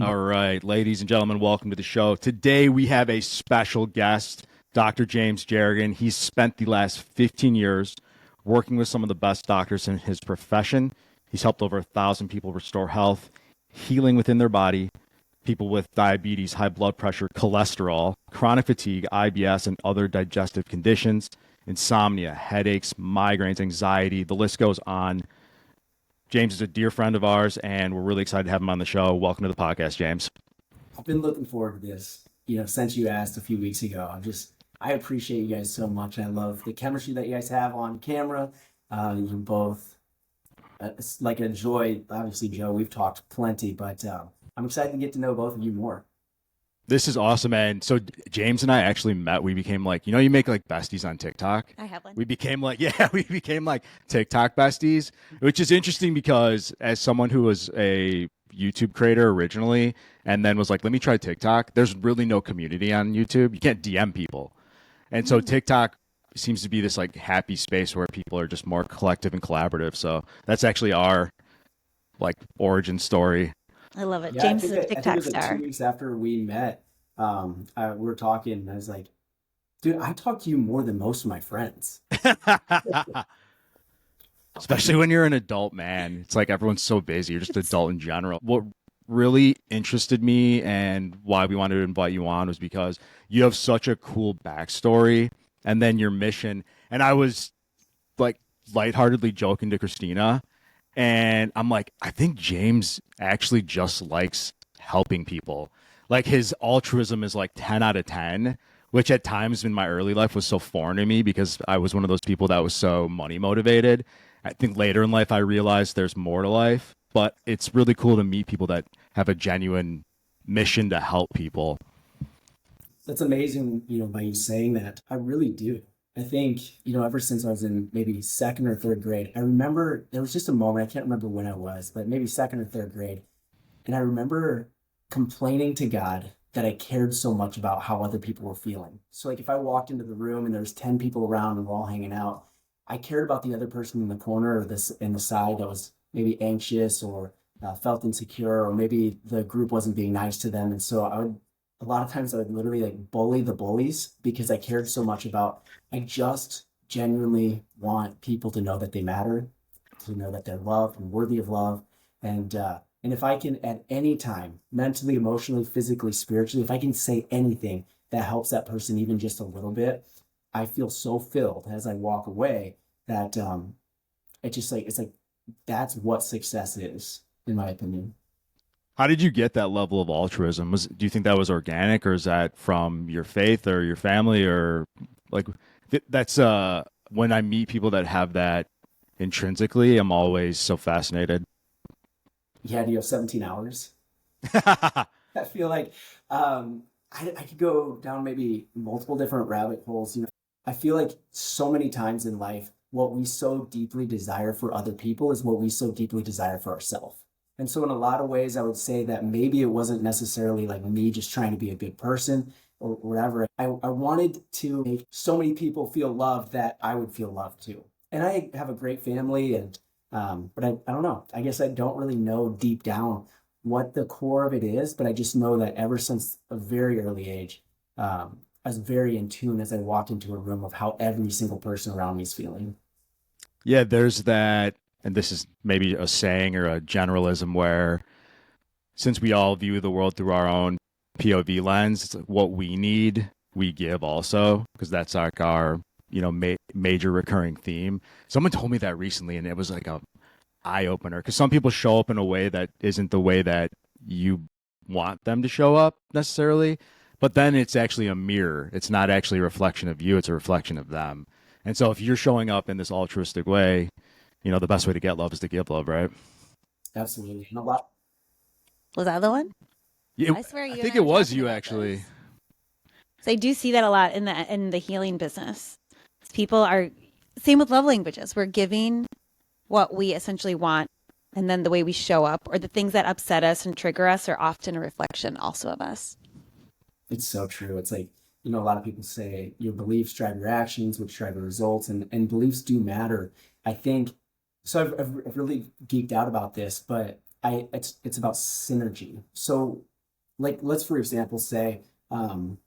All right, ladies and gentlemen, welcome to the show. Today we have a special guest, Dr. James Jernigan. He's spent the last 15 years working with some of the best doctors in his profession. He's helped over 1,000 people restore health, healing within their body, people with diabetes, high blood pressure, cholesterol, chronic fatigue, IBS, and other digestive conditions, insomnia, headaches, migraines, anxiety. The list goes on. James is a dear friend of ours, and we're really excited to have him on the show. Welcome to the podcast, James. I've been looking forward to this, since you asked a few weeks ago. I appreciate you guys so much. I love the chemistry that you guys have on camera. You both, it's like a joy. Obviously, Joe, we've talked plenty, but I'm excited to get to know both of you more. This is awesome, and so James and I actually met. We became like, you make like besties on TikTok. I have one. We became like, we became like TikTok besties, which is interesting because as someone who was a YouTube creator originally and then was like, let me try TikTok, there's really no community on YouTube. You can't DM people. And so TikTok seems to be this like happy space where people are just more collective and collaborative. So that's actually our like origin story. I love it. Yeah, James is a I think it TikTok was like star. 2 weeks after we met. We were talking, and I was like, dude, I talk to you more than most of my friends. Especially when you're an adult, man. It's like everyone's so busy. You're just an adult in general. What really interested me and why we wanted to invite you on was because you have such a cool backstory and then your mission. And I was like lightheartedly joking to Christina, and I'm like, I think James actually just likes helping people. Like his altruism is like 10 out of 10, which at times in my early life was so foreign to me because I was one of those people that was so money motivated. I think later in life I realized there's more to life, but it's really cool to meet people that have a genuine mission to help people. That's amazing, by you saying that. I really do. I think, ever since I was in maybe second or third grade, I remember there was just a moment, I can't remember when I was, but maybe second or third grade. And I remember complaining to God that I cared so much about how other people were feeling. So like if I walked into the room and there's 10 people around and we're all hanging out, I cared about the other person in the corner or this in the side that was maybe anxious or felt insecure, or maybe the group wasn't being nice to them. And so a lot of times I would literally like bully the bullies because I cared so much about, I just genuinely want people to know that they matter, to know that they're loved and worthy of love. And if I can at any time, mentally, emotionally, physically, spiritually, if I can say anything that helps that person even just a little bit, I feel so filled as I walk away that it's like that's what success is, in my opinion. How did you get that level of altruism? Do you think that was organic, or is that from your faith or your family, or like that's when I meet people that have that intrinsically, I'm always so fascinated. Yeah, do you have 17 hours? I feel like I could go down maybe multiple different rabbit holes. I feel like so many times in life, what we so deeply desire for other people is what we so deeply desire for ourselves. And so in a lot of ways, I would say that maybe it wasn't necessarily like me just trying to be a good person or whatever. I wanted to make so many people feel loved that I would feel loved too. And I have a great family, and but I don't know. I guess I don't really know deep down what the core of it is, but I just know that ever since a very early age, I was very in tune as I walked into a room of how every single person around me is feeling. Yeah, there's that, and this is maybe a saying or a generalism where since we all view the world through our own POV lens, it's like what we need, we give also, because that's like our, major recurring theme. Someone told me that recently, and it was like a eye opener, because some people show up in a way that isn't the way that you want them to show up necessarily, but then it's actually a mirror. It's not actually a reflection of you, it's a reflection of them. And so if you're showing up in this altruistic way, the best way to get love is to give love, right? Absolutely. And a lot. Was that the one? Yeah, I swear you I and think I it were was talking you about actually. this. So I do see that a lot in the healing business. People are same with love languages. We're giving what we essentially want, and then the way we show up or the things that upset us and trigger us are often a reflection also of us. It's so true. It's like, a lot of people say your beliefs drive your actions, which drive your results, and beliefs do matter. I think so. I've really geeked out about this, but it's about synergy. So like, let's for example say, um,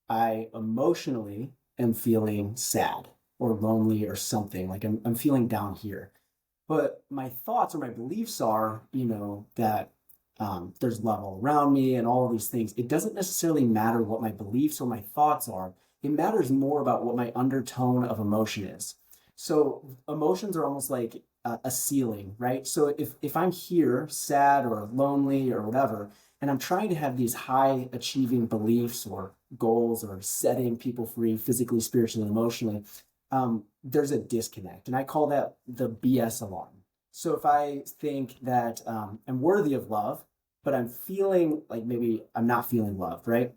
I emotionally am feeling sad or lonely or something. Like I'm feeling down here. But my thoughts or my beliefs are, that there's love all around me and all of these things. It doesn't necessarily matter what my beliefs or my thoughts are. It matters more about what my undertone of emotion is. So emotions are almost like a ceiling, right? So if I'm here, sad or lonely or whatever, and I'm trying to have these high achieving beliefs or goals or setting people free physically, spiritually, and emotionally, there's a disconnect. And I call that the BS alarm. So if I think that I'm worthy of love, but I'm feeling like maybe I'm not feeling loved, right?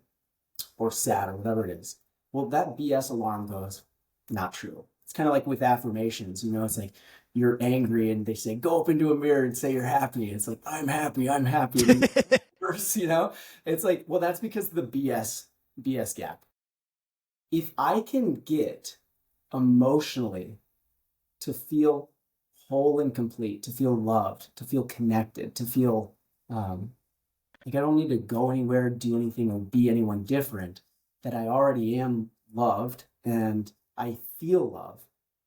Or sad or whatever it is. Well, that BS alarm goes, not true. It's kind of like with affirmations, it's like you're angry and they say, go up into a mirror and say you're happy. It's like, I'm happy, I'm happy. And then first, it's like, well, that's because of the BS gap. If I can get emotionally to feel whole and complete, to feel loved, to feel connected, to feel like I don't need to go anywhere, do anything, or be anyone different, that I already am loved and I feel love.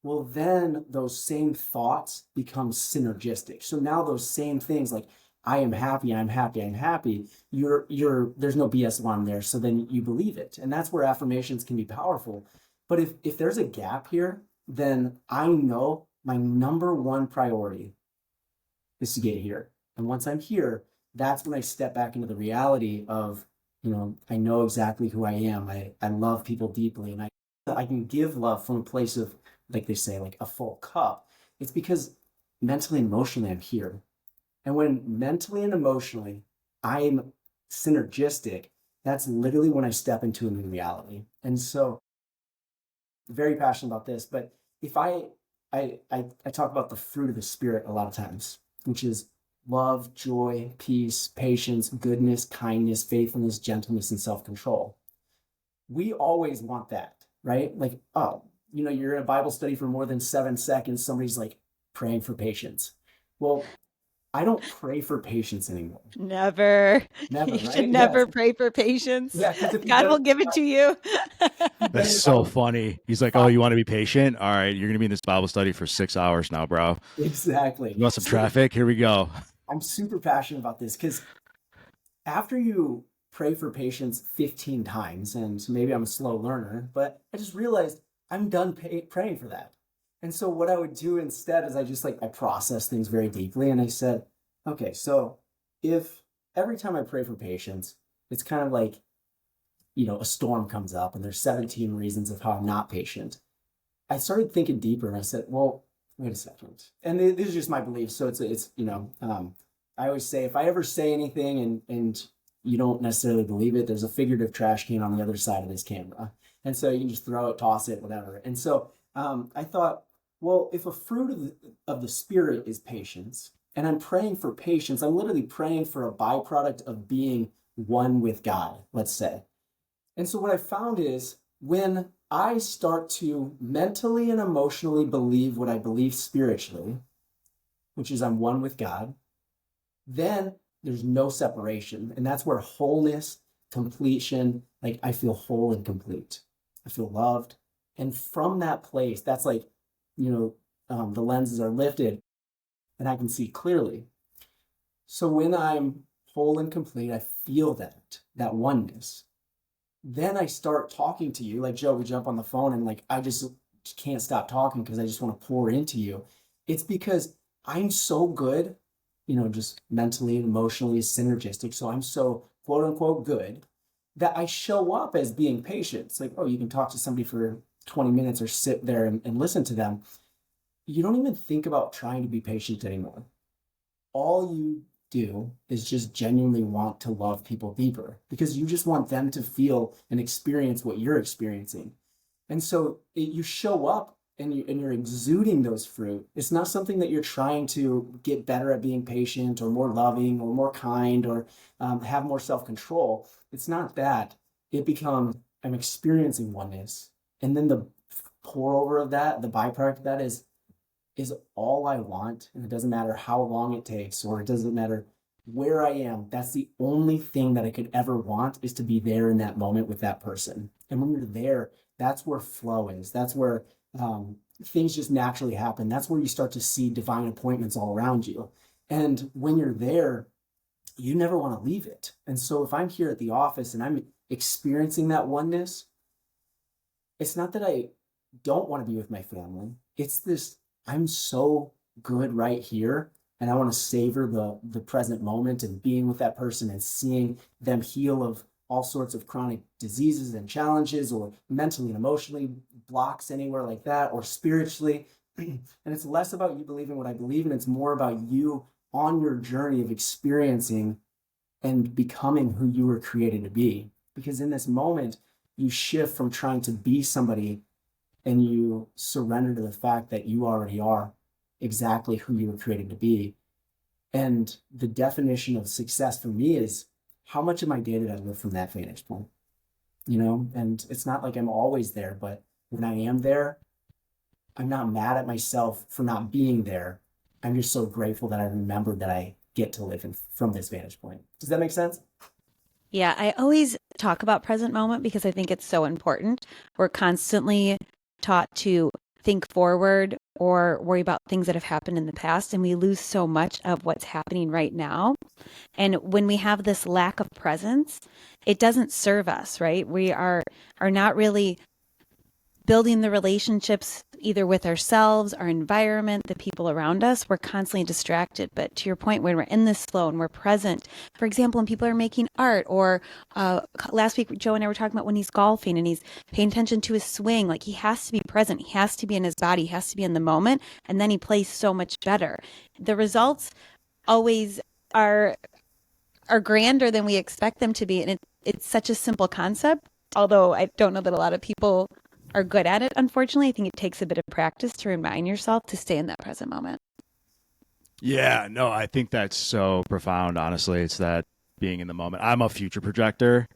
Well, then those same thoughts become synergistic. So now those same things like I am happy, I'm happy, I'm happy, there's no BS alarm there. So then you believe it. And that's where affirmations can be powerful. But if there's a gap here, then I know my number one priority is to get here. And once I'm here, that's when I step back into the reality of, I know exactly who I am. I love people deeply, and I can give love from a place of, like they say, like a full cup. It's because mentally and emotionally I'm here. And when mentally and emotionally I'm synergistic, that's literally when I step into a new reality. And so very passionate about this, but if I talk about the fruit of the spirit a lot of times, which is love, joy, peace, patience, goodness, kindness, faithfulness, gentleness, and self-control. We always want that, right? Like, oh, you're in a Bible study for more than 7 seconds, somebody's like praying for patience. Well, I don't pray for patience anymore. Never. Never, You should right? Yeah. never pray for patience. Yeah, because if you've God done will give it to you. That's it so about funny. He's like, "Oh, five, you want to be patient? All right, you're gonna be in this Bible study for 6 hours now, bro. exactly. You want some So traffic? Here we go." I'm super passionate about this because after you pray for patience 15 times, and maybe I'm a slow learner, but I just realized I'm done praying for that. And so what I would do instead is I process things very deeply. And I said, okay, so if every time I pray for patience, it's kind of like, a storm comes up and there's 17 reasons of how I'm not patient. I started thinking deeper and I said, well, wait a second. And this is just my belief. So I always say if I ever say anything and you don't necessarily believe it, there's a figurative trash can on the other side of this camera. And so you can just throw it, toss it, whatever. And so I thought, well, if a fruit of the spirit is patience, and I'm praying for patience, I'm literally praying for a byproduct of being one with God, let's say. And so what I found is when I start to mentally and emotionally believe what I believe spiritually, which is I'm one with God, then there's no separation. And that's where wholeness, completion, like I feel whole and complete. I feel loved. And from that place, that's like, the lenses are lifted and I can see clearly. So when I'm whole and complete, I feel that oneness. Then I start talking to you. Like Joe, we jump on the phone and like I just can't stop talking because I just want to pour into you. It's because I'm so good, just mentally and emotionally synergistic. So I'm so quote unquote good that I show up as being patient. It's like, oh, you can talk to somebody for 20 minutes or sit there and listen to them. You don't even think about trying to be patient anymore. All you do is just genuinely want to love people deeper because you just want them to feel and experience what you're experiencing. And so you show up and you're exuding those fruit. It's not something that you're trying to get better at being patient or more loving or more kind or have more self-control. It's not that. It becomes, I'm experiencing oneness. And then the pour over of that, the byproduct of that is all I want. And it doesn't matter how long it takes, or it doesn't matter where I am, that's the only thing that I could ever want, is to be there in that moment with that person. And when you're there, that's where flow is. That's where things just naturally happen. That's where you start to see divine appointments all around you. And when you're there, you never want to leave it. And so if I'm here at the office and I'm experiencing that oneness, it's not that I don't want to be with my family. It's this, I'm so good right here. And I want to savor the present moment and being with that person and seeing them heal of all sorts of chronic diseases and challenges, or mentally and emotionally blocks anywhere like that, or spiritually. And it's less about you believing what I believe, and it's more about you on your journey of experiencing and becoming who you were created to be. Because in this moment, you shift from trying to be somebody and you surrender to the fact that you already are exactly who you were created to be. And the definition of success for me is, how much of my day did I live from that vantage point? You know, and it's not like I'm always there, but when I am there, I'm not mad at myself for not being there. I'm just so grateful that I remembered that I get to live from this vantage point. Does that make sense? Yeah, I always talk about present moment because I think it's so important. We're constantly taught to think forward or worry about things that have happened in the past, and we lose so much of what's happening right now. And when we have this lack of presence, it doesn't serve us, right? We are not really building the relationships either with ourselves, our environment, the people around us. We're constantly distracted. But to your point, when we're in this flow and we're present, for example, when people are making art, or last week, Joe and I were talking about when he's golfing and he's paying attention to his swing, like he has to be present. He has to be in his body. He has to be in the moment. And then he plays so much better. The results always are grander than we expect them to be. And it's such a simple concept, although I don't know that a lot of people are good at it. Unfortunately, I think it takes a bit of practice to remind yourself to stay in that present moment. Yeah, no, I think that's so profound, honestly. It's that being in the moment. I'm a future projector.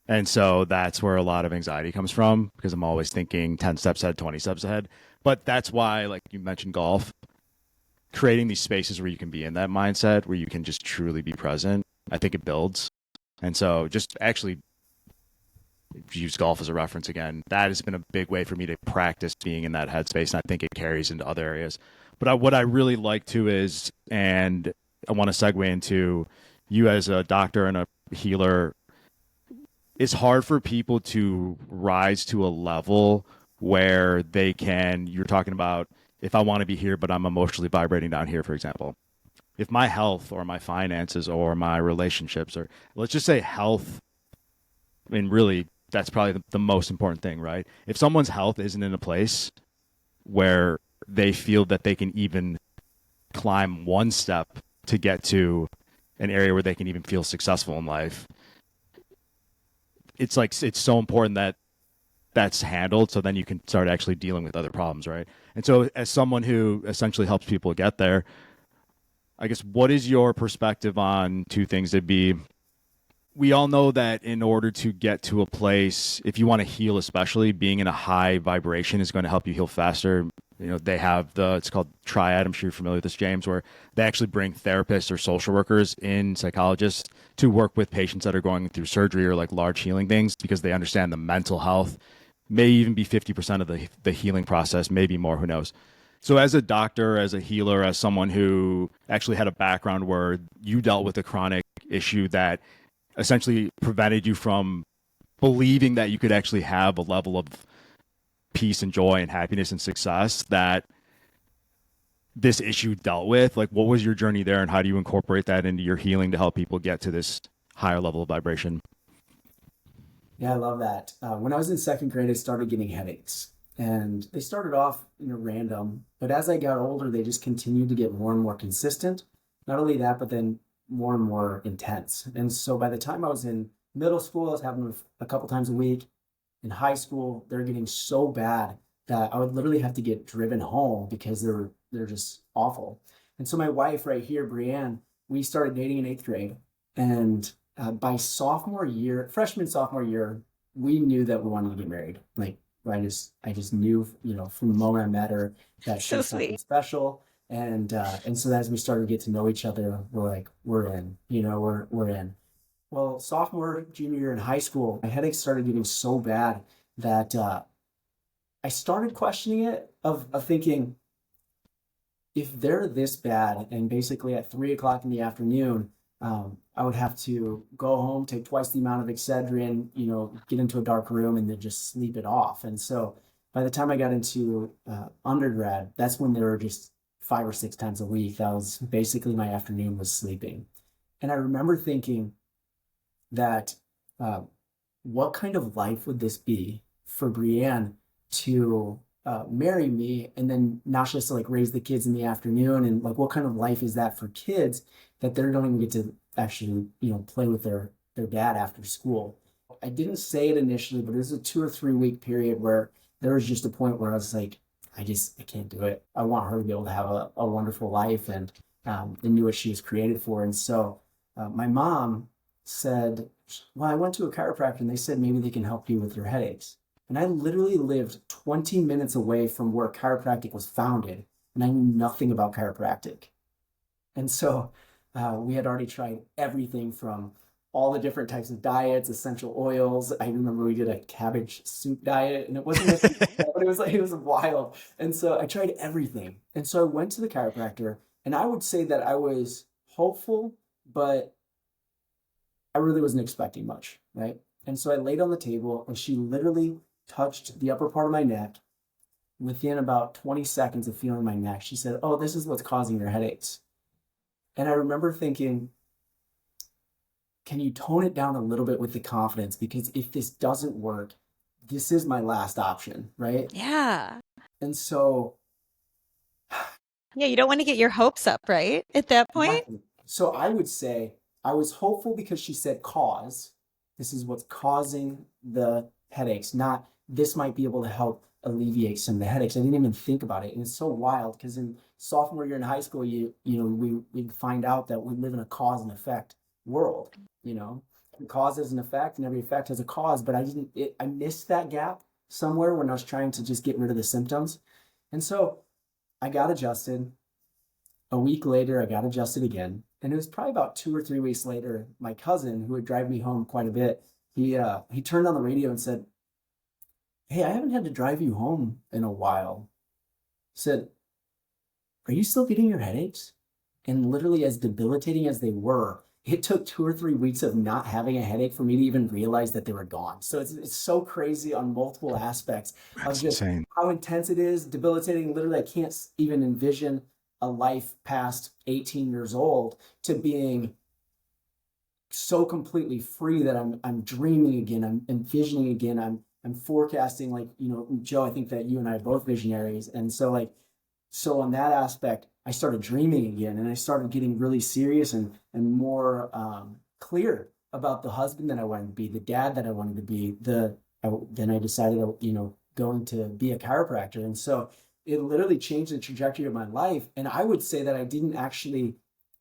And so that's where a lot of anxiety comes from, because I'm always thinking 10 steps ahead, 20 steps ahead. But that's why, like you mentioned, golf, creating these spaces where you can be in that mindset, where you can just truly be present, I think it builds. And so just actually use golf as a reference again, that has been a big way for me to practice being in that headspace, and I think it carries into other areas. But what I really like to is, and I want to segue into you as a doctor and a healer, it's hard for people to rise to a level where they can, you're talking about, if I want to be here, but I'm emotionally vibrating down here, for example. If my health or my finances or my relationships, or let's just say health, I mean, really, that's probably the most important thing, right? If someone's health isn't in a place where they feel that they can even climb one step to get to an area where they can even feel successful in life, it's like, it's so important that that's handled, so then you can start actually dealing with other problems, right? And so as someone who essentially helps people get there, I guess, what is your perspective on two things? It'd be, we all know that in order to get to a place, if you want to heal, especially, being in a high vibration is going to help you heal faster. You know, they have it's called triad. I'm sure you're familiar with this, James, where they actually bring therapists or social workers in, psychologists, to work with patients that are going through surgery or like large healing things, because they understand the mental health may even be 50% of the healing process, maybe more, who knows. So as a doctor, as a healer, as someone who actually had a background where you dealt with a chronic issue that essentially prevented you from believing that you could actually have a level of peace and joy and happiness and success that this issue dealt with, like, what was your journey there, and how do you incorporate that into your healing to help people get to this higher level of vibration? Yeah, I love that. When I was in second grade, I started getting headaches, and they started off, random, but as I got older, they just continued to get more and more consistent. Not only that, but then more and more intense. And so by the time I was in middle school, I was having them a couple times a week. In high school, they're getting so bad that I would literally have to get driven home because they're just awful. And so my wife right here, Brienne, we started dating in eighth grade, and by freshman sophomore year, we knew that we wanted to get married. Like, I just knew, from the moment I met her, that she So was something sweet. special. And so as we started to get to know each other, we're like, we're in, we're in. Well, sophomore, junior year in high school, my headaches started getting so bad that I started questioning it of thinking, if they're this bad, and basically at 3 o'clock in the afternoon, I would have to go home, take twice the amount of Excedrin, get into a dark room and then just sleep it off. And so by the time I got into undergrad, that's when they were just 5 or 6 times a week. That was basically my afternoon was sleeping. And I remember thinking that what kind of life would this be for Brienne to marry me and then not just to like raise the kids in the afternoon, and like what kind of life is that for kids that they don't even get to actually play with their dad after school. I didn't say it initially, but it was a 2 or 3 week period where there was just a point where I was like, I can't do it. I want her to be able to have a wonderful life and knew what she was created for. And so my mom said, well, I went to a chiropractor and they said maybe they can help you with your headaches. And I literally lived 20 minutes away from where chiropractic was founded, and I knew nothing about chiropractic. And so we had already tried everything from all the different types of diets, essential oils. I remember we did a cabbage soup diet, and it wasn't, but it was wild. And so I tried everything. And so I went to the chiropractor, and I would say that I was hopeful, but I really wasn't expecting much, right? And so I laid on the table, and she literally touched the upper part of my neck. Within about 20 seconds of feeling my neck, she said, oh, this is what's causing your headaches. And I remember thinking, can you tone it down a little bit with the confidence? Because if this doesn't work, this is my last option, right? Yeah. And so, Yeah, you don't want to get your hopes up, right? At that point? exactly. So I would say I was hopeful because she said cause. This is what's causing the headaches, not this might be able to help alleviate some of the headaches. I didn't even think about it. And it's so wild because in sophomore year in high school, we find out that we live in a cause and effect world, cause has an effect and every effect has a cause, but I missed that gap somewhere when I was trying to just get rid of the symptoms. And so I got adjusted. A week later, I got adjusted again. And it was probably about 2 or 3 weeks later, my cousin, who would drive me home quite a bit, he turned on the radio and said, hey, I haven't had to drive you home in a while. Said, are you still getting your headaches? And literally as debilitating as they were, it took 2 or 3 weeks of not having a headache for me to even realize that they were gone. So it's so crazy on multiple aspects of just insane. how intense it is, debilitating. Literally, I can't even envision a life past 18 years old to being so completely free that I'm dreaming again, I'm envisioning again, I'm forecasting, like, Joe, I think that you and I are both visionaries. And so on that aspect, I started dreaming again, and I started getting really serious and more clear about the husband that I wanted to be, the dad that I wanted to be. Then I decided, going to be a chiropractor. And so it literally changed the trajectory of my life. And I would say that I didn't actually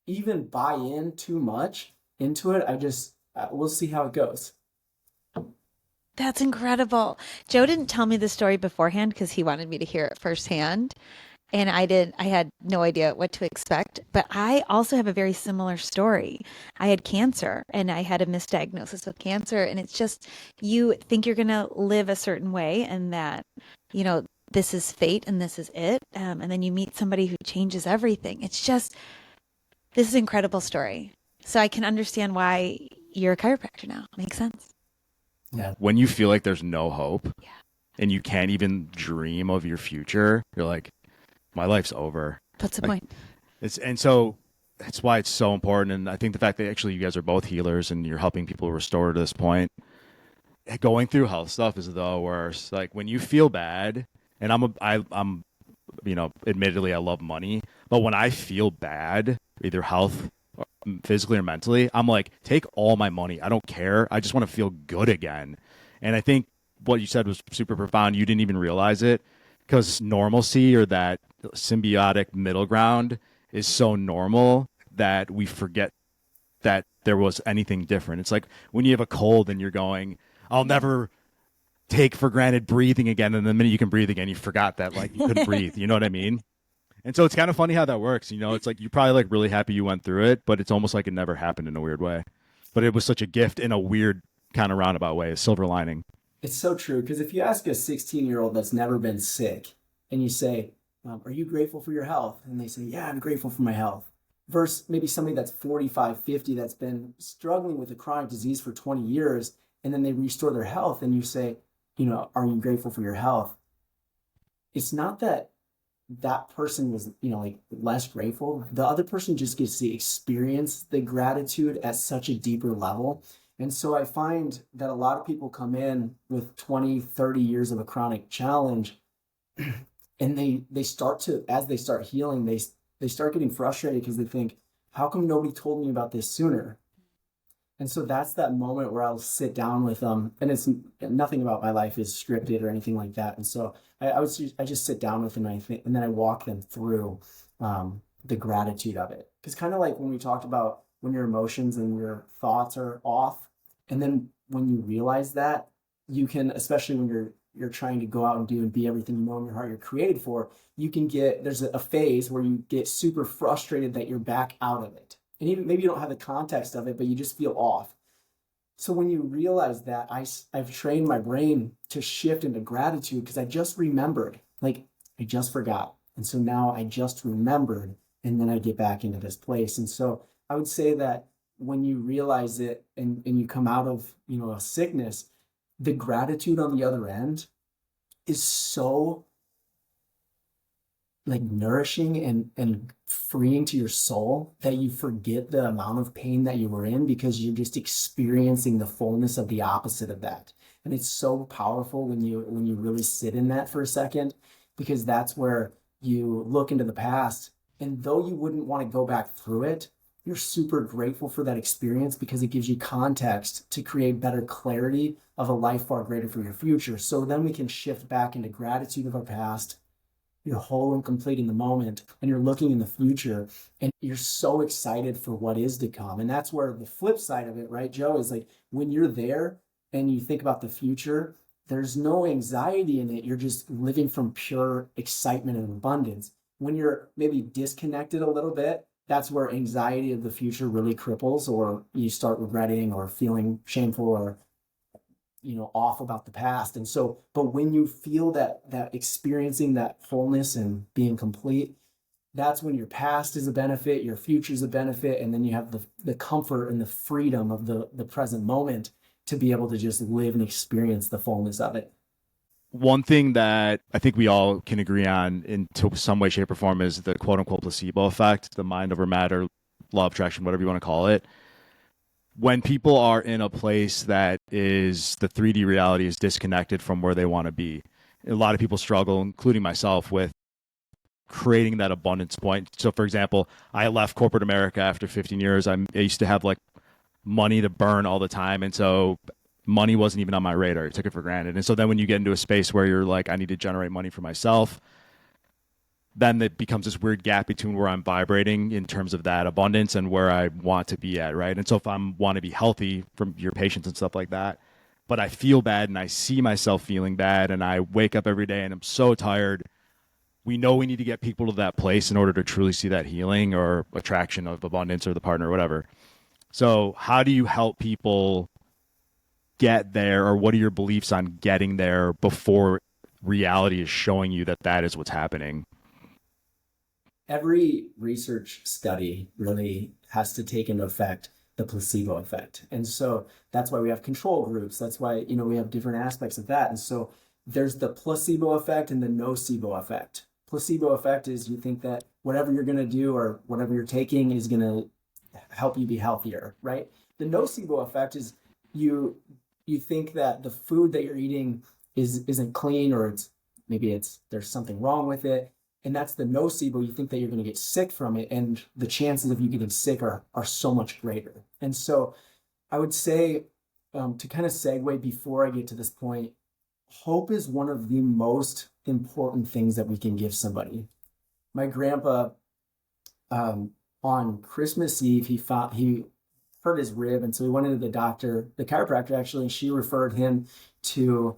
even buy in too much into it. I just, we'll see how it goes. That's incredible. Joe didn't tell me the story beforehand because he wanted me to hear it firsthand. And I had no idea what to expect. But I also have a very similar story. I had cancer and I had a misdiagnosis with cancer. And it's just, you think you're going to live a certain way and that, this is fate and this is it. And then you meet somebody who changes everything. It's just, this is an incredible story. So I can understand why you're a chiropractor now. Makes sense. Yeah. When you feel like there's no hope, Yeah. and you can't even dream of your future, you're like, my life's over. What's the point? And so that's why it's so important. And I think the fact that actually you guys are both healers and you're helping people restore to this point, going through health stuff is the worst. Like when you feel bad, and I'm admittedly I love money, but when I feel bad, either health, physically or mentally, I'm like, take all my money. I don't care. I just want to feel good again. And I think what you said was super profound. You didn't even realize it because normalcy, or that symbiotic middle ground, is so normal that we forget that there was anything different. It's like when you have a cold and you're going, I'll never take for granted breathing again. And the minute you can breathe again, you forgot that like you couldn't breathe. You know what I mean? And so it's kind of funny how that works. It's like you're probably like really happy you went through it, but it's almost like it never happened in a weird way. But it was such a gift in a weird kind of roundabout way, a silver lining. It's so true. Because if you ask a 16-year-old that's never been sick and you say, are you grateful for your health? And they say, yeah, I'm grateful for my health. Versus maybe somebody that's 45, 50 that's been struggling with a chronic disease for 20 years and then they restore their health and you say, are you grateful for your health? It's not that that person was, like less grateful. The other person just gets to experience the gratitude at such a deeper level. And so I find that a lot of people come in with 20, 30 years of a chronic challenge and they start to, as they start healing, they start getting frustrated because they think, how come nobody told me about this sooner? And so that's that moment where I'll sit down with them, and it's nothing about my life is scripted or anything like that. And so I just sit down with them, and then I walk them through the gratitude of it. Because kind of like when we talked about when your emotions and your thoughts are off, and then when you realize that, you can, especially when you're trying to go out and do and be everything you know in your heart you're created for, there's a phase where you get super frustrated that you're back out of it. And even maybe you don't have the context of it, but you just feel off. So when you realize that, I've trained my brain to shift into gratitude because I just remembered, like I just forgot. And so now I just remembered, and then I get back into this place. And so I would say that when you realize it and you come out of, a sickness, the gratitude on the other end is so like nourishing and freeing to your soul that you forget the amount of pain that you were in because you're just experiencing the fullness of the opposite of that. And it's so powerful when you really sit in that for a second, because that's where you look into the past, and though you wouldn't want to go back through it, you're super grateful for that experience because it gives you context to create better clarity of a life far greater for your future. So then we can shift back into gratitude of our past. You're whole and complete in the moment, and you're looking in the future, and you're so excited for what is to come. And that's where the flip side of it, right, Joe, is like when you're there and you think about the future, there's no anxiety in it. You're just living from pure excitement and abundance. When you're maybe disconnected a little bit, that's where anxiety of the future really cripples, or you start regretting or feeling shameful or off about the past. And so, but when you feel that experiencing that wholeness and being complete, that's when your past is a benefit, your future is a benefit, and then you have the comfort and the freedom of the present moment to be able to just live and experience the fullness of it. One thing that I think we all can agree on into some way, shape, or form is the quote unquote placebo effect, the mind over matter, law of attraction, whatever you want to call it. When people are in a place that is the 3D reality is disconnected from where they want to be, a lot of people struggle, including myself, with creating that abundance point. So, for example, I left corporate America after 15 years. I used to have like money to burn all the time. And so money wasn't even on my radar. I took it for granted. And so then when you get into a space where you're like, I need to generate money for myself, then it becomes this weird gap between where I'm vibrating in terms of that abundance and where I want to be at, right? And so if I want to be healthy from your patients and stuff like that, but I feel bad and I see myself feeling bad and I wake up every day and I'm so tired, we know we need to get people to that place in order to truly see that healing or attraction of abundance or the partner or whatever. So how do you help people get there, or what are your beliefs on getting there before reality is showing you that that is what's happening? Every research study really has to take into effect the placebo effect. And so that's why we have control groups. That's why, we have different aspects of that. And so there's the placebo effect and the nocebo effect. Placebo effect is you think that whatever you're going to do or whatever you're taking is going to help you be healthier, right? The nocebo effect is you think that the food that you're eating isn't clean, or there's something wrong with it. And that's the nocebo. You think that you're going to get sick from it, and the chances of you getting sick are so much greater. And so I would say, to kind of segue before I get to this point, hope is one of the most important things that we can give somebody. My grandpa, on Christmas Eve, he hurt his rib, and so he went into the doctor, the chiropractor actually, and she referred him to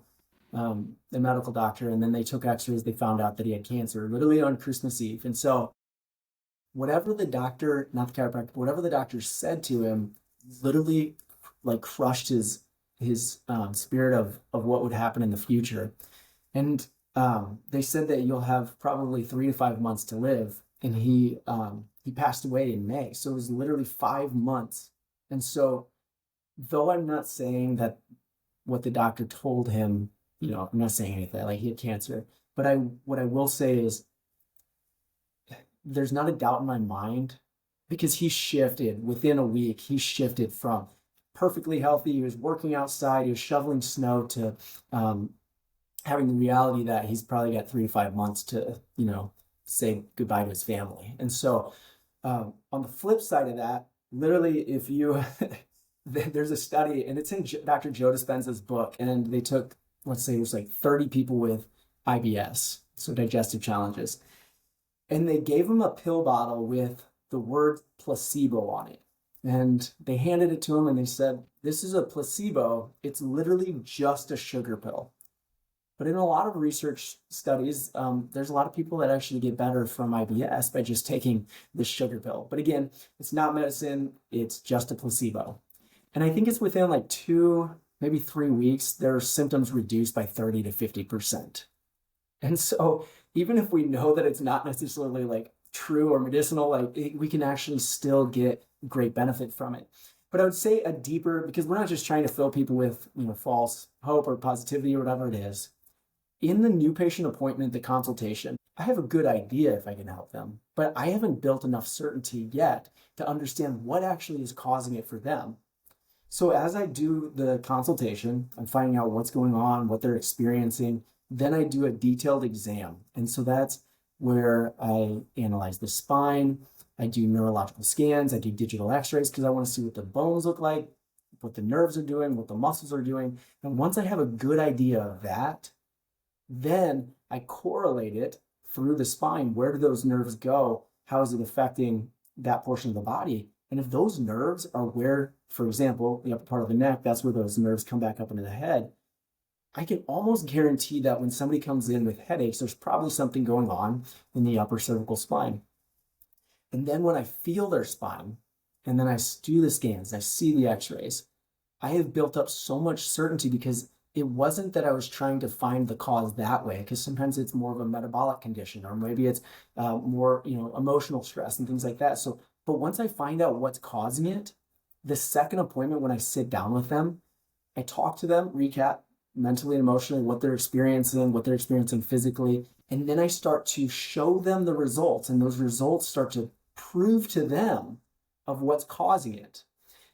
the medical doctor, and then they took x-rays. They found out that he had cancer literally on Christmas Eve. And so whatever the doctor, not the chiropractor, whatever the doctor said to him literally like crushed his spirit of what would happen in the future. And they said that you'll have probably 3 to 5 months to live. And he passed away in May. So it was literally 5 months. And so though I'm not saying that what the doctor told him, I'm not saying anything like he had cancer, but what I will say is there's not a doubt in my mind, because he shifted within a week. He shifted from perfectly healthy, he was working outside, he was shoveling snow, to having the reality that he's probably got 3 to 5 months to, say goodbye to his family. And so on the flip side of that, literally, if you, there's a study, and it's in Dr. Joe Dispenza's book, and they took, let's say it was like 30 people with IBS, so digestive challenges, and they gave them a pill bottle with the word placebo on it. And they handed it to him and they said, this is a placebo. It's literally just a sugar pill. But in a lot of research studies, there's a lot of people that actually get better from IBS by just taking this sugar pill. But again, it's not medicine, it's just a placebo. And I think it's within like 2, maybe 3 weeks, their symptoms reduced by 30 to 50%. And so even if we know that it's not necessarily like true or medicinal, like we can actually still get great benefit from it. But I would say a deeper, because we're not just trying to fill people with, false hope or positivity or whatever it is. In the new patient appointment, the consultation, I have a good idea if I can help them, but I haven't built enough certainty yet to understand what actually is causing it for them. So as I do the consultation, I'm finding out what's going on, what they're experiencing. Then I do a detailed exam. And so that's where I analyze the spine. I do neurological scans. I do digital x-rays because I want to see what the bones look like, what the nerves are doing, what the muscles are doing. And once I have a good idea of that, then I correlate it through the spine. Where do those nerves go? How is it affecting that portion of the body? And if those nerves are where, for example, the upper part of the neck, that's where those nerves come back up into the head, I can almost guarantee that when somebody comes in with headaches, there's probably something going on in the upper cervical spine. And then when I feel their spine, and then I do the scans, I see the x-rays, I have built up so much certainty, because it wasn't that I was trying to find the cause that way, because sometimes it's more of a metabolic condition, or maybe it's more, emotional stress and things like that. So, but once I find out what's causing it, the second appointment, when I sit down with them, I talk to them, recap mentally and emotionally what they're experiencing physically, and then I start to show them the results, and those results start to prove to them of what's causing it.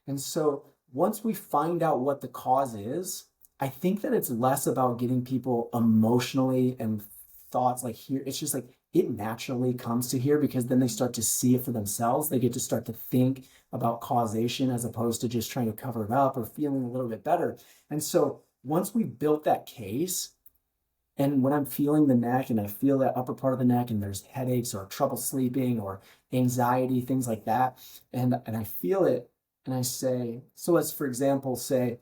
And so once we find out what the cause is, I think that it's less about getting people emotionally and thoughts like here. It's just like it naturally comes to here, because then they start to see it for themselves. They get to start to think about causation as opposed to just trying to cover it up or feeling a little bit better. And so once we've built that case, and when I'm feeling the neck and I feel that upper part of the neck and there's headaches or trouble sleeping or anxiety, things like that, and I feel it, and I say, so let's, for example, say,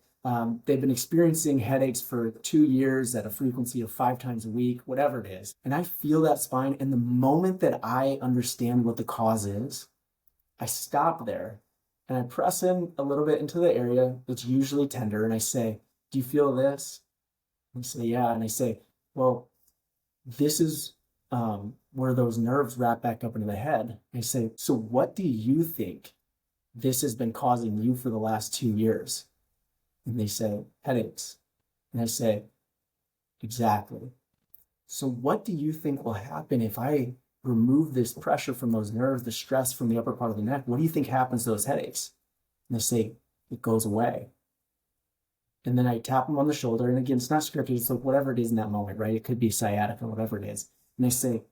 they've been experiencing headaches for 2 years at a frequency of 5 times a week, whatever it is. And I feel that spine. And the moment that I understand what the cause is, I stop there and I press in a little bit into the area that's usually tender. And I say, do you feel this? And they say, yeah. And I say, well, this is where those nerves wrap back up into the head. I say, so what do you think this has been causing you for the last 2 years? And they say, headaches. And I say, exactly. So what do you think will happen if I remove this pressure from those nerves, the stress from the upper part of the neck? What do you think happens to those headaches? And they say, it goes away. And then I tap them on the shoulder. And again, it's not scripted. It's like whatever it is in that moment, right? It could be sciatica or whatever it is. And they say,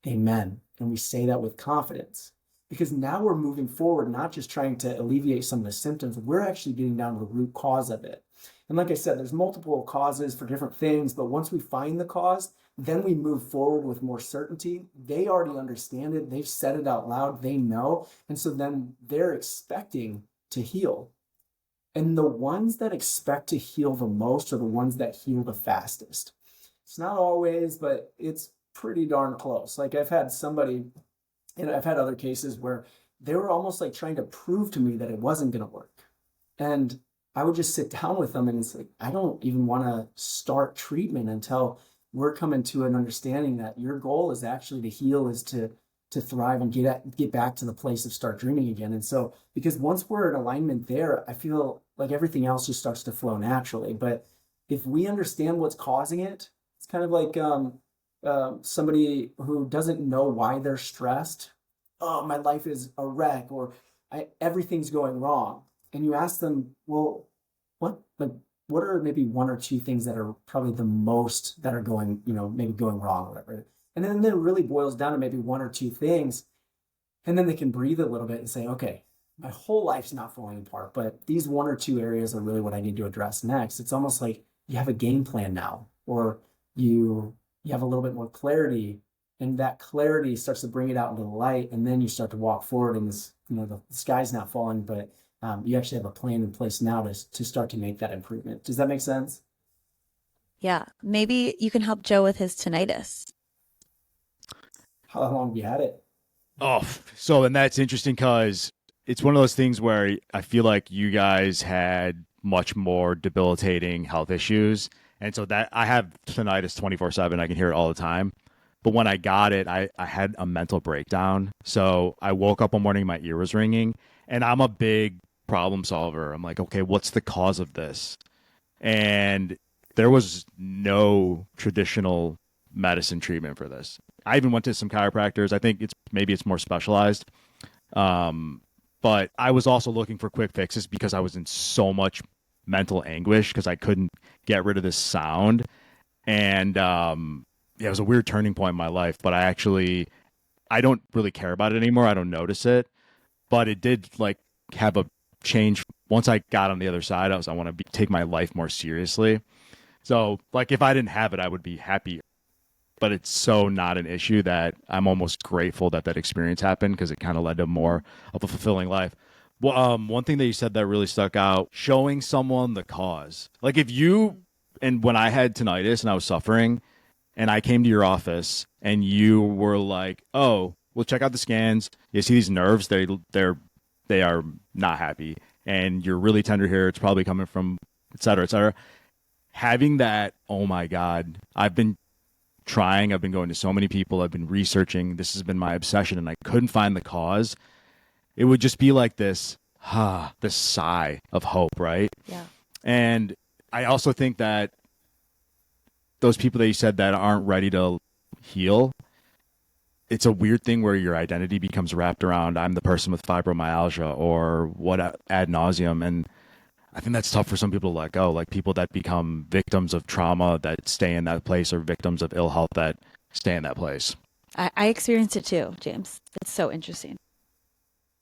amen. And we say that with confidence. Because now we're moving forward, not just trying to alleviate some of the symptoms. We're actually getting down to the root cause of it. And like I said, there's multiple causes for different things. But once we find the cause, then we move forward with more certainty. They already understand it. They've said it out loud. They know. And so then they're expecting to heal. And the ones that expect to heal the most are the ones that heal the fastest. It's not always, but it's pretty darn close. Like I've had somebody, and I've had other cases where they were almost like trying to prove to me that it wasn't going to work. And I would just sit down with them and it's like, I don't even want to start treatment until we're coming to an understanding that your goal is actually to heal, is to thrive and get back to the place of start dreaming again. And so, because once we're in alignment there, I feel like everything else just starts to flow naturally. But if we understand what's causing it, it's kind of like somebody who doesn't know why they're stressed. Oh, my life is a wreck, or everything's going wrong. And you ask them, well, what are maybe one or two things that are probably the most that are going, maybe going wrong or whatever. And then it really boils down to maybe one or two things. And then they can breathe a little bit and say, okay, my whole life's not falling apart, but these one or two areas are really what I need to address next. It's almost like you have a game plan now, or you have a little bit more clarity, and that clarity starts to bring it out into the light. And then you start to walk forward, and this, the sky's not falling, but you actually have a plan in place now to start to make that improvement. Does that make sense? Yeah. Maybe you can help Joe with his tinnitus. How long have you had it? Oh, so and that's interesting because it's one of those things where I feel like you guys had much more debilitating health issues. And so that I have tinnitus 24/7. I can hear it all the time. But when I got it, I had a mental breakdown. So I woke up one morning, my ear was ringing, and I'm a big problem solver. I'm like, okay, what's the cause of this? And there was no traditional medicine treatment for this. I even went to some chiropractors. I think maybe it's more specialized. But I was also looking for quick fixes because I was in so much mental anguish because I couldn't get rid of this sound. And it was a weird turning point in my life, but I don't really care about it anymore. I don't notice it, but it did like have a change. Once I got on the other side, I want to take my life more seriously. So like if I didn't have it, I would be happy, but it's so not an issue that I'm almost grateful that experience happened because it kind of led to more of a fulfilling life. Well, one thing that you said that really stuck out, showing someone the cause. Like when I had tinnitus and I was suffering and I came to your office and you were like, oh, well, check out the scans. You see these nerves, they are not happy. And you're really tender here. It's probably coming from, et cetera, et cetera. Having that, oh my God, I've been going to so many people. I've been researching. This has been my obsession and I couldn't find the cause. It would just be like this sigh of hope, right? Yeah. And I also think that those people that you said that aren't ready to heal, it's a weird thing where your identity becomes wrapped around, I'm the person with fibromyalgia or what ad nauseum. And I think that's tough for some people to let go, like people that become victims of trauma that stay in that place or victims of ill health that stay in that place. I experienced it too, James. It's so interesting.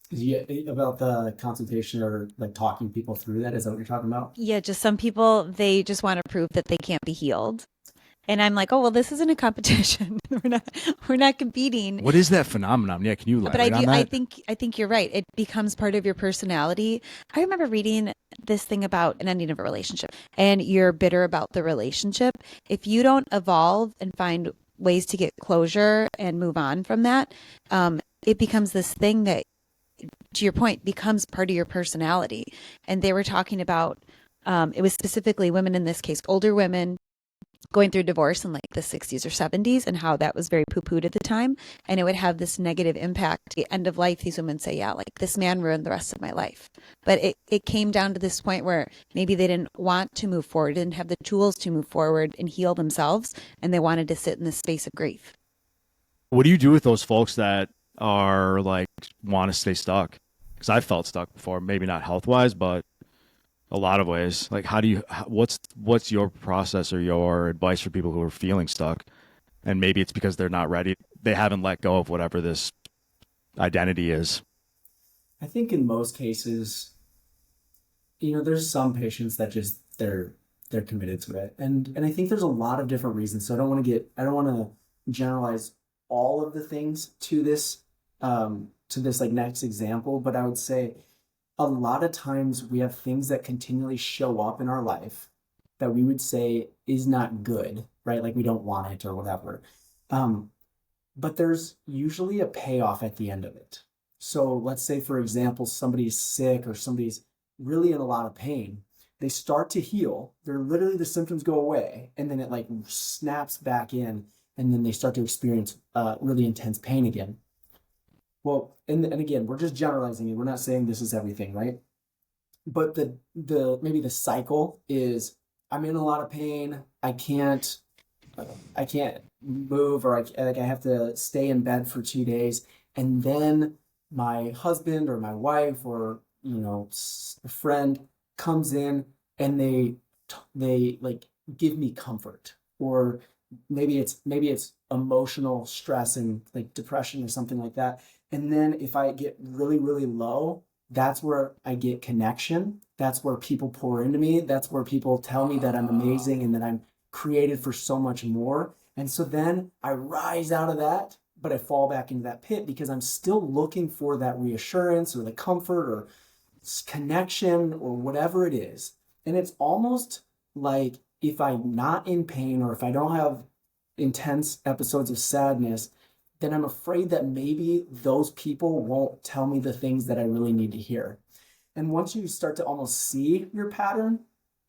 Yeah, about the consultation or like talking people through that. Is that what you're talking about? Yeah, just some people, they just want to prove that they can't be healed. And I'm like, oh, well, this isn't a competition. we're not competing. What is that phenomenon? Yeah, can you elaborate on that? I think you're right. It becomes part of your personality. I remember reading this thing about an ending of a relationship and you're bitter about the relationship. If you don't evolve and find ways to get closure and move on from that, it becomes this thing that, to your point, becomes part of your personality. And they were talking about, it was specifically women in this case, older women going through divorce in like the 60s or 70s and how that was very poo-pooed at the time. And it would have this negative impact. At the end of life, these women say, yeah, like this man ruined the rest of my life. But it came down to this point where maybe they didn't want to move forward, didn't have the tools to move forward and heal themselves. And they wanted to sit in this space of grief. What do you do with those folks that are like, want to stay stuck? Because I've felt stuck before, maybe not health-wise, but a lot of ways. Like, what's your process or your advice for people who are feeling stuck? And maybe it's because they're not ready. They haven't let go of whatever this identity is. I think in most cases, there's some patients that just they're committed to it, and I think there's a lot of different reasons. So I don't want to generalize all of the things to this like next example, but I would say a lot of times we have things that continually show up in our life that we would say is not good, right? Like we don't want it or whatever. Um, but there's usually a payoff at the end of it. So let's say, for example, somebody's sick or somebody's really in a lot of pain. They start to heal. They're literally the symptoms go away, and then it like snaps back in, and then they start to experience really intense pain again. Well, and again, we're just generalizing it. We're not saying this is everything, right? But the maybe the cycle is I'm in a lot of pain. I can't move, or like I have to stay in bed for 2 days, and then my husband or my wife or a friend comes in and they like give me comfort, or maybe it's emotional stress and like depression or something like that. And then if I get really really low, that's where I get connection. That's where people pour into me. That's where people tell me that I'm amazing and that I'm created for so much more. And so then I rise out of that, but I fall back into that pit because I'm still looking for that reassurance or the comfort or connection or whatever it is. And it's almost like if I'm not in pain or if I don't have intense episodes of sadness, then I'm afraid that maybe those people won't tell me the things that I really need to hear. And once you start to almost see your pattern,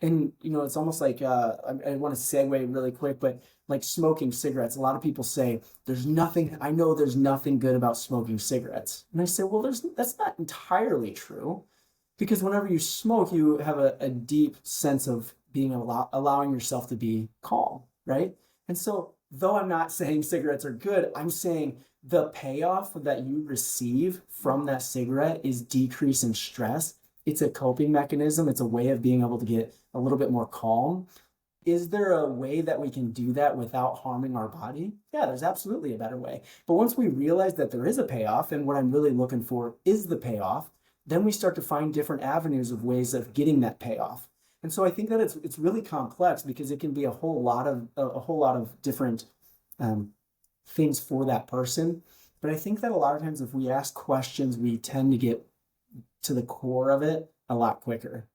and it's almost like I want to segue really quick, but like smoking cigarettes, a lot of people say I know there's nothing good about smoking cigarettes. And I say, well, that's not entirely true, because whenever you smoke, you have a deep sense of being allowing yourself to be calm, right? And so though I'm not saying cigarettes are good, I'm saying the payoff that you receive from that cigarette is decrease in stress. It's a coping mechanism. It's a way of being able to get a little bit more calm. Is there a way that we can do that without harming our body? Yeah, there's absolutely a better way. But once we realize that there is a payoff and what I'm really looking for is the payoff, then we start to find different avenues of ways of getting that payoff. And so I think that it's really complex because it can be a whole lot of different things for that person. But I think that a lot of times if we ask questions, we tend to get to the core of it a lot quicker.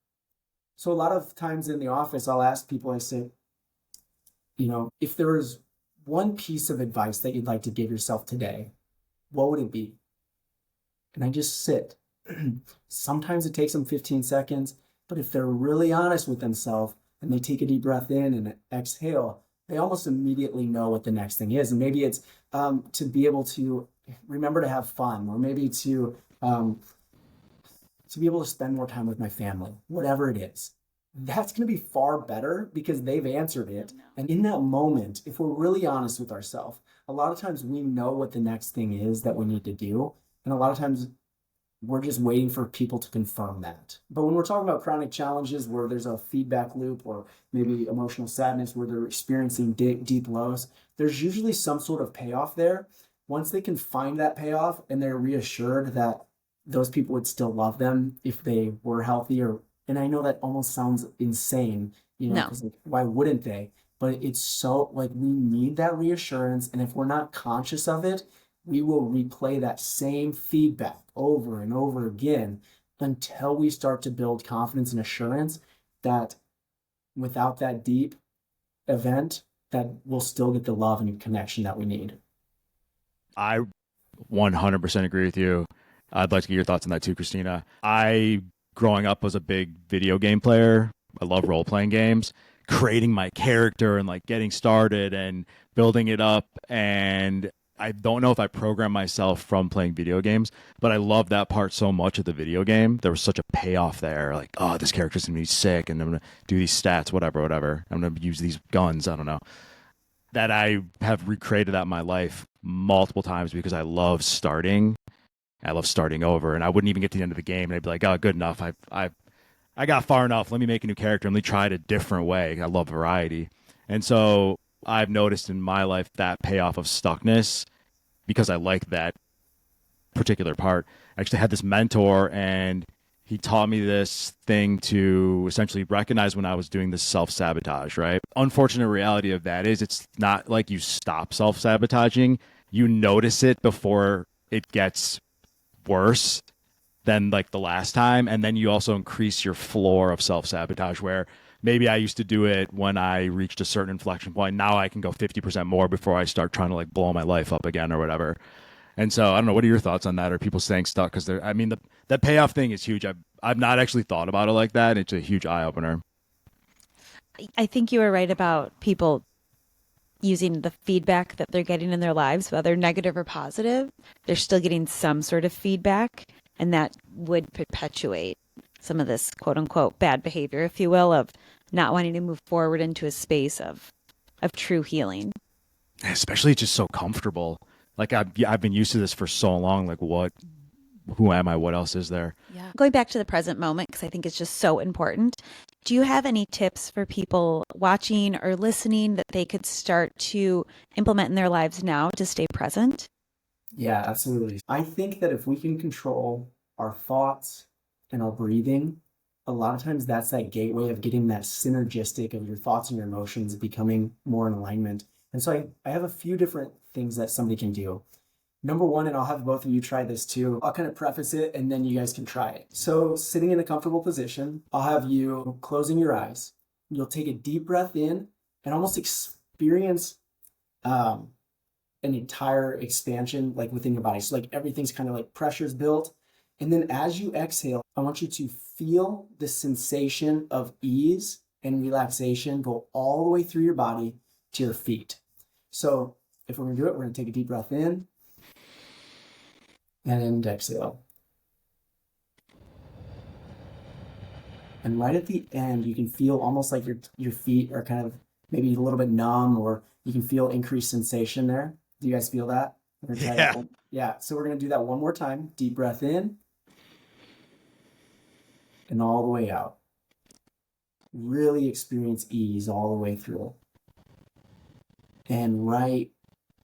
So a lot of times in the office, I'll ask people, I say, if there was one piece of advice that you'd like to give yourself today, what would it be? And I just sit. Sometimes it takes them 15 seconds, but if they're really honest with themselves and they take a deep breath in and exhale, they almost immediately know what the next thing is. And maybe it's to be able to remember to have fun, or maybe to be able to spend more time with my family, whatever it is. That's going to be far better because they've answered it. And in that moment, if we're really honest with ourselves, a lot of times we know what the next thing is that we need to do. And a lot of times we're just waiting for people to confirm that. But when we're talking about chronic challenges where there's a feedback loop, or maybe emotional sadness where they're experiencing deep lows, there's usually some sort of payoff there. Once they can find that payoff and they're reassured that those people would still love them if they were healthy, and I know that almost sounds insane, No. because like, why wouldn't they? But it's so like we need that reassurance, and if we're not conscious of it, we will replay that same feedback over and over again until we start to build confidence and assurance that without that deep event, that we'll still get the love and connection that we need. I 100% agree with you. I'd like to get your thoughts on that too, Christina. Growing up, was a big video game player. I love role-playing games, creating my character and like getting started and building it up. And I don't know if I programmed myself from playing video games, but I love that part so much of the video game. There was such a payoff there. Like, oh, this character's going to be sick and I'm going to do these stats, whatever. I'm going to use these guns. I don't know. That I have recreated that in my life multiple times because I love starting. I love starting over, and I wouldn't even get to the end of the game, and I'd be like, "Oh, good enough. I got far enough. Let me make a new character. Let me try it a different way." I love variety, and so I've noticed in my life that payoff of stuckness because I like that particular part. I actually had this mentor, and he taught me this thing to essentially recognize when I was doing this self-sabotage. Right? Unfortunate reality of that is it's not like you stop self-sabotaging. You notice it before it gets worse, than like the last time. And then you also increase your floor of self-sabotage where maybe I used to do it when I reached a certain inflection point. Now I can go 50% more before I start trying to like blow my life up again or whatever. And so I don't know, what are your thoughts on that? Are people staying stuck? Because they're, I mean, that payoff thing is huge. I've not actually thought about it like that. It's a huge eye opener. I think you were right about people using the feedback that they're getting in their lives, whether negative or positive, they're still getting some sort of feedback, and that would perpetuate some of this quote unquote bad behavior, if you will, of not wanting to move forward into a space of true healing. Especially just so comfortable. Like I've been used to this for so long. Like who am I? What else is there? Yeah. Going back to the present moment, because I think it's just so important. Do you have any tips for people watching or listening that they could start to implement in their lives now to stay present? Yeah, absolutely. I think that if we can control our thoughts and our breathing, a lot of times that's that gateway of getting that synergistic of your thoughts and your emotions becoming more in alignment. And so I have a few different things that somebody can do. Number one, and I'll have both of you try this too. I'll kind of preface it and then you guys can try it. So sitting in a comfortable position, I'll have you closing your eyes. You'll take a deep breath in and almost experience an entire expansion like within your body. So like everything's kind of like pressure's built. And then as you exhale, I want you to feel the sensation of ease and relaxation go all the way through your body to your feet. So if we're gonna do it, we're gonna take a deep breath in and exhale. And right at the end, you can feel almost like your feet are kind of maybe a little bit numb, or you can feel increased sensation there. Do you guys feel that? We're gonna try Yeah. that. Yeah. So we're gonna do that one more time. Deep breath in and all the way out. Really experience ease all the way through. And right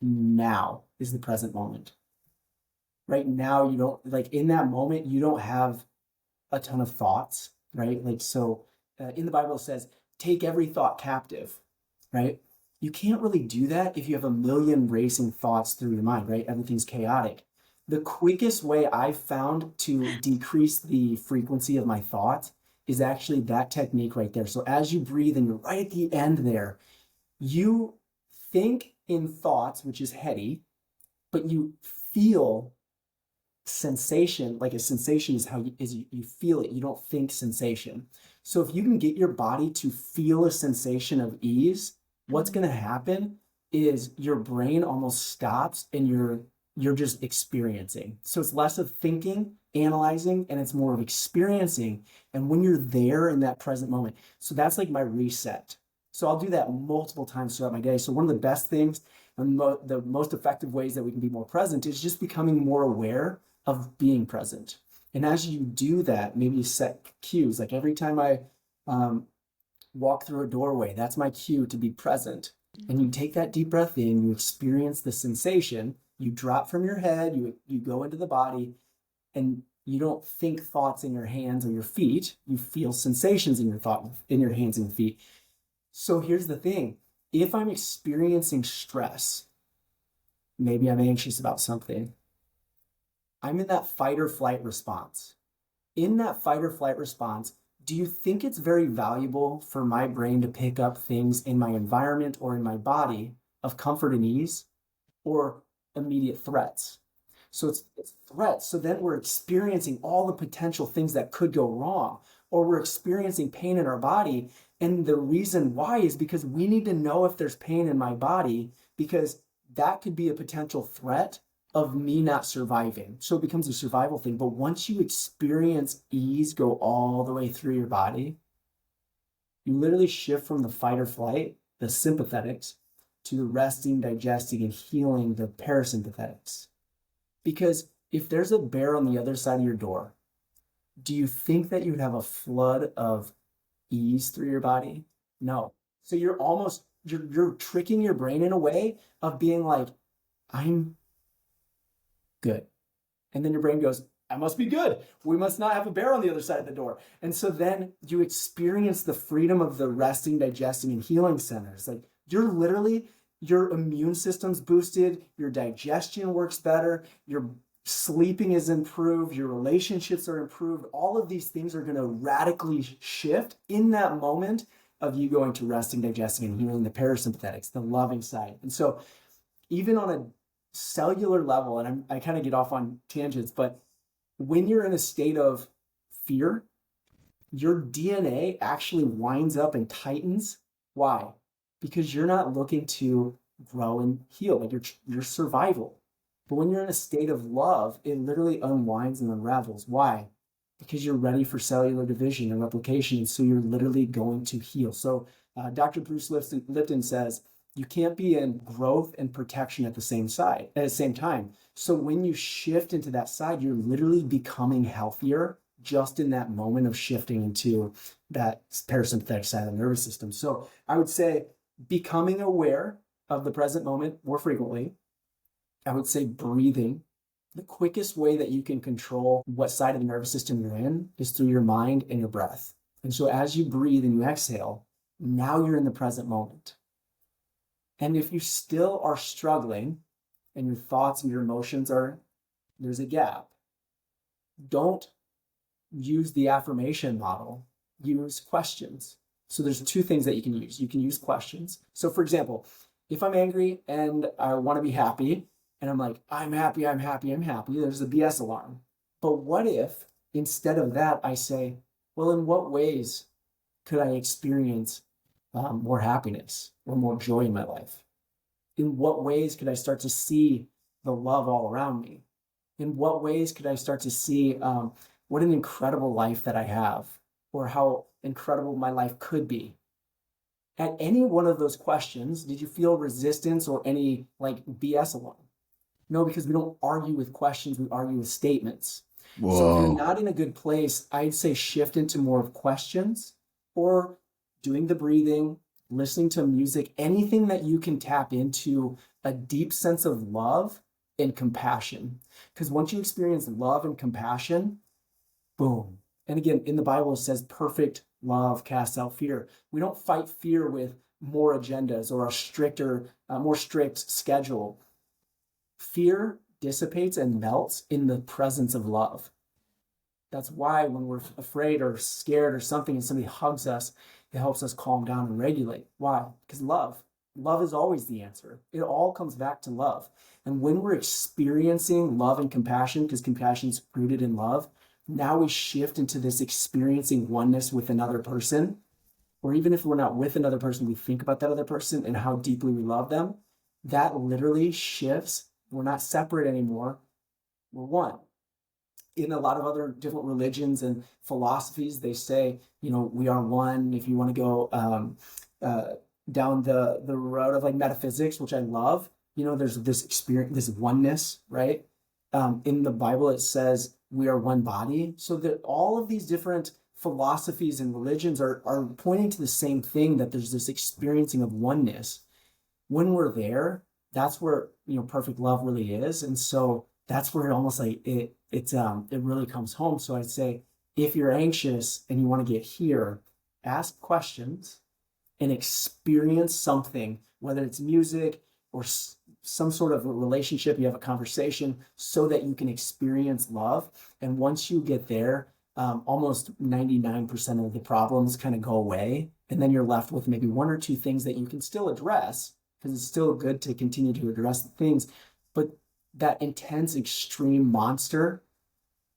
now is the present moment. Right now, you don't, like in that moment, you don't have a ton of thoughts, right? Like, so in the Bible it says, take every thought captive, right? You can't really do that if you have a million racing thoughts through your mind, right? Everything's chaotic. The quickest way I've found to decrease the frequency of my thoughts is actually that technique right there. So as you breathe and you're right at the end there, you think in thoughts, which is heady, but you feel sensation. Like a sensation is how you feel it. You don't think sensation. So if you can get your body to feel a sensation of ease, what's going to happen is your brain almost stops and you're just experiencing. So it's less of thinking, analyzing, and it's more of experiencing. And when you're there in that present moment, so that's like my reset. So I'll do that multiple times throughout my day. So one of the best things and the most effective ways that we can be more present is just becoming more aware of being present. And as you do that, maybe you set cues. Like every time I walk through a doorway, that's my cue to be present. And you take that deep breath in, you experience the sensation, you drop from your head, you go into the body, and you don't think thoughts in your hands or your feet. You feel sensations in your hands and feet. So here's the thing. If I'm experiencing stress, maybe I'm anxious about something, I'm in that fight or flight response. In that fight or flight response, do you think it's very valuable for my brain to pick up things in my environment or in my body of comfort and ease, or immediate threats? So it's threats. So then we're experiencing all the potential things that could go wrong, or we're experiencing pain in our body. And the reason why is because we need to know if there's pain in my body, because that could be a potential threat of me not surviving. So it becomes a survival thing. But once you experience ease go all the way through your body, you literally shift from the fight or flight, the sympathetics, to the resting, digesting, and healing, the parasympathetics. Because if there's a bear on the other side of your door, do you think that you would have a flood of ease through your body? No. So you're tricking your brain in a way of being like, I'm good. And then your brain goes, I must be good. We must not have a bear on the other side of the door. And so then you experience the freedom of the resting, digesting, and healing centers. Like your immune system's boosted, your digestion works better, your sleeping is improved, your relationships are improved. All of these things are going to radically shift in that moment of you going to resting, digesting, and healing the parasympathetics, the loving side. And so even on a cellular level, and I kind of get off on tangents, but when you're in a state of fear, your DNA actually winds up and tightens. Why? Because you're not looking to grow and heal, like your survival. But when you're in a state of love, it literally unwinds and unravels. Why? Because you're ready for cellular division and replication. So you're literally going to heal. So Dr. Bruce Lipton says, you can't be in growth and protection at the same time. So when you shift into that side, you're literally becoming healthier just in that moment of shifting into that parasympathetic side of the nervous system. So I would say becoming aware of the present moment more frequently. I would say breathing. The quickest way that you can control what side of the nervous system you're in is through your mind and your breath. And so as you breathe and you exhale, now you're in the present moment. And if you still are struggling and your thoughts and your emotions there's a gap, don't use the affirmation model, use questions. So there's two things that you can use. You can use questions. So for example, if I'm angry and I want to be happy, and I'm like, I'm happy, there's the BS alarm. But what if instead of that, I say, well, in what ways could I experience more happiness or more joy in my life? In what ways could I start to see the love all around me? In what ways could I start to see what an incredible life that I have, or how incredible my life could be? At any one of those questions, did you feel resistance or any like BS alarm? No, because we don't argue with questions, we argue with statements. Whoa. So if you're not in a good place, I'd say shift into more of questions or doing the breathing, listening to music, anything that you can tap into a deep sense of love and compassion. Because once you experience love and compassion, boom. And again, in the Bible, it says perfect love casts out fear. We don't fight fear with more agendas or a more strict schedule. Fear dissipates and melts in the presence of love. That's why when we're afraid or scared or something and somebody hugs us, it helps us calm down and regulate. Why? Because love is always the answer. It all comes back to love. And when we're experiencing love and compassion, because compassion is rooted in love, now we shift into this experiencing oneness with another person. Or even if we're not with another person, we think about that other person and how deeply we love them. That literally shifts. We're not separate anymore. We're one. In a lot of other different religions and philosophies, they say, we are one. If you want to go down the road of like metaphysics, which I love, there's this experience, this oneness, right? In the Bible, it says we are one body. So that all of these different philosophies and religions are pointing to the same thing, that there's this experiencing of oneness. When we're there, that's where perfect love really is. And so that's where it almost like it really comes home. So I'd say if you're anxious and you want to get here, ask questions and experience something, whether it's music or some sort of a relationship, you have a conversation, so that you can experience love. And once you get there, almost 99% of the problems kind of go away. And then you're left with maybe one or two things that you can still address, because it's still good to continue to address the things. But that intense, extreme monster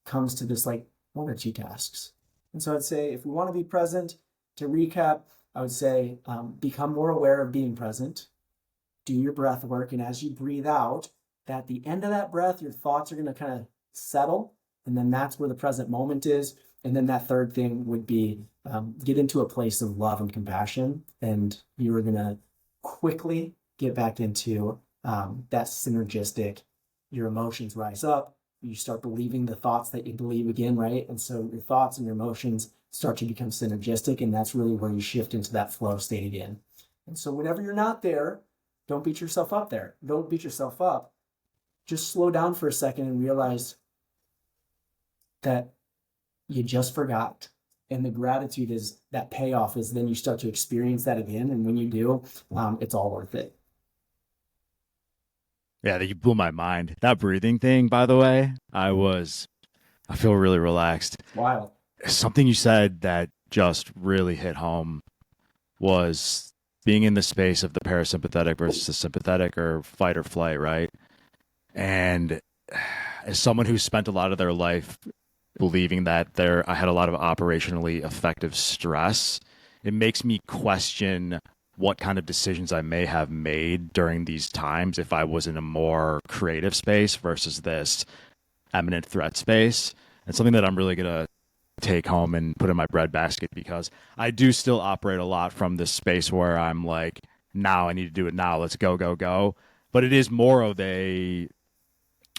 comes to this like one or two tasks. And so I'd say if we want to be present, to recap, I would say become more aware of being present, do your breath work. And as you breathe out, at the end of that breath, your thoughts are going to kind of settle. And then that's where the present moment is. And then that third thing would be get into a place of love and compassion. And you are going to quickly get back into that synergistic. Your emotions rise up. You start believing the thoughts that you believe again, right? And so your thoughts and your emotions start to become synergistic, and that's really where you shift into that flow state again. And so whenever you're not there, don't beat yourself up there. Don't beat yourself up. Just slow down for a second and realize that you just forgot. And the gratitude is that payoff is then you start to experience that again. And when you do, it's all worth it. Yeah, you blew my mind. That breathing thing, by the way, I feel really relaxed. It's wild. Something you said that just really hit home was being in the space of the parasympathetic versus the sympathetic, or fight or flight, right? And as someone who spent a lot of their life believing that I had a lot of operationally effective stress, it makes me question what kind of decisions I may have made during these times if I was in a more creative space versus this eminent threat space. And something that I'm really going to take home and put in my breadbasket, because I do still operate a lot from this space where I'm like, now I need to do it now. Let's go, go, go. But it is more of a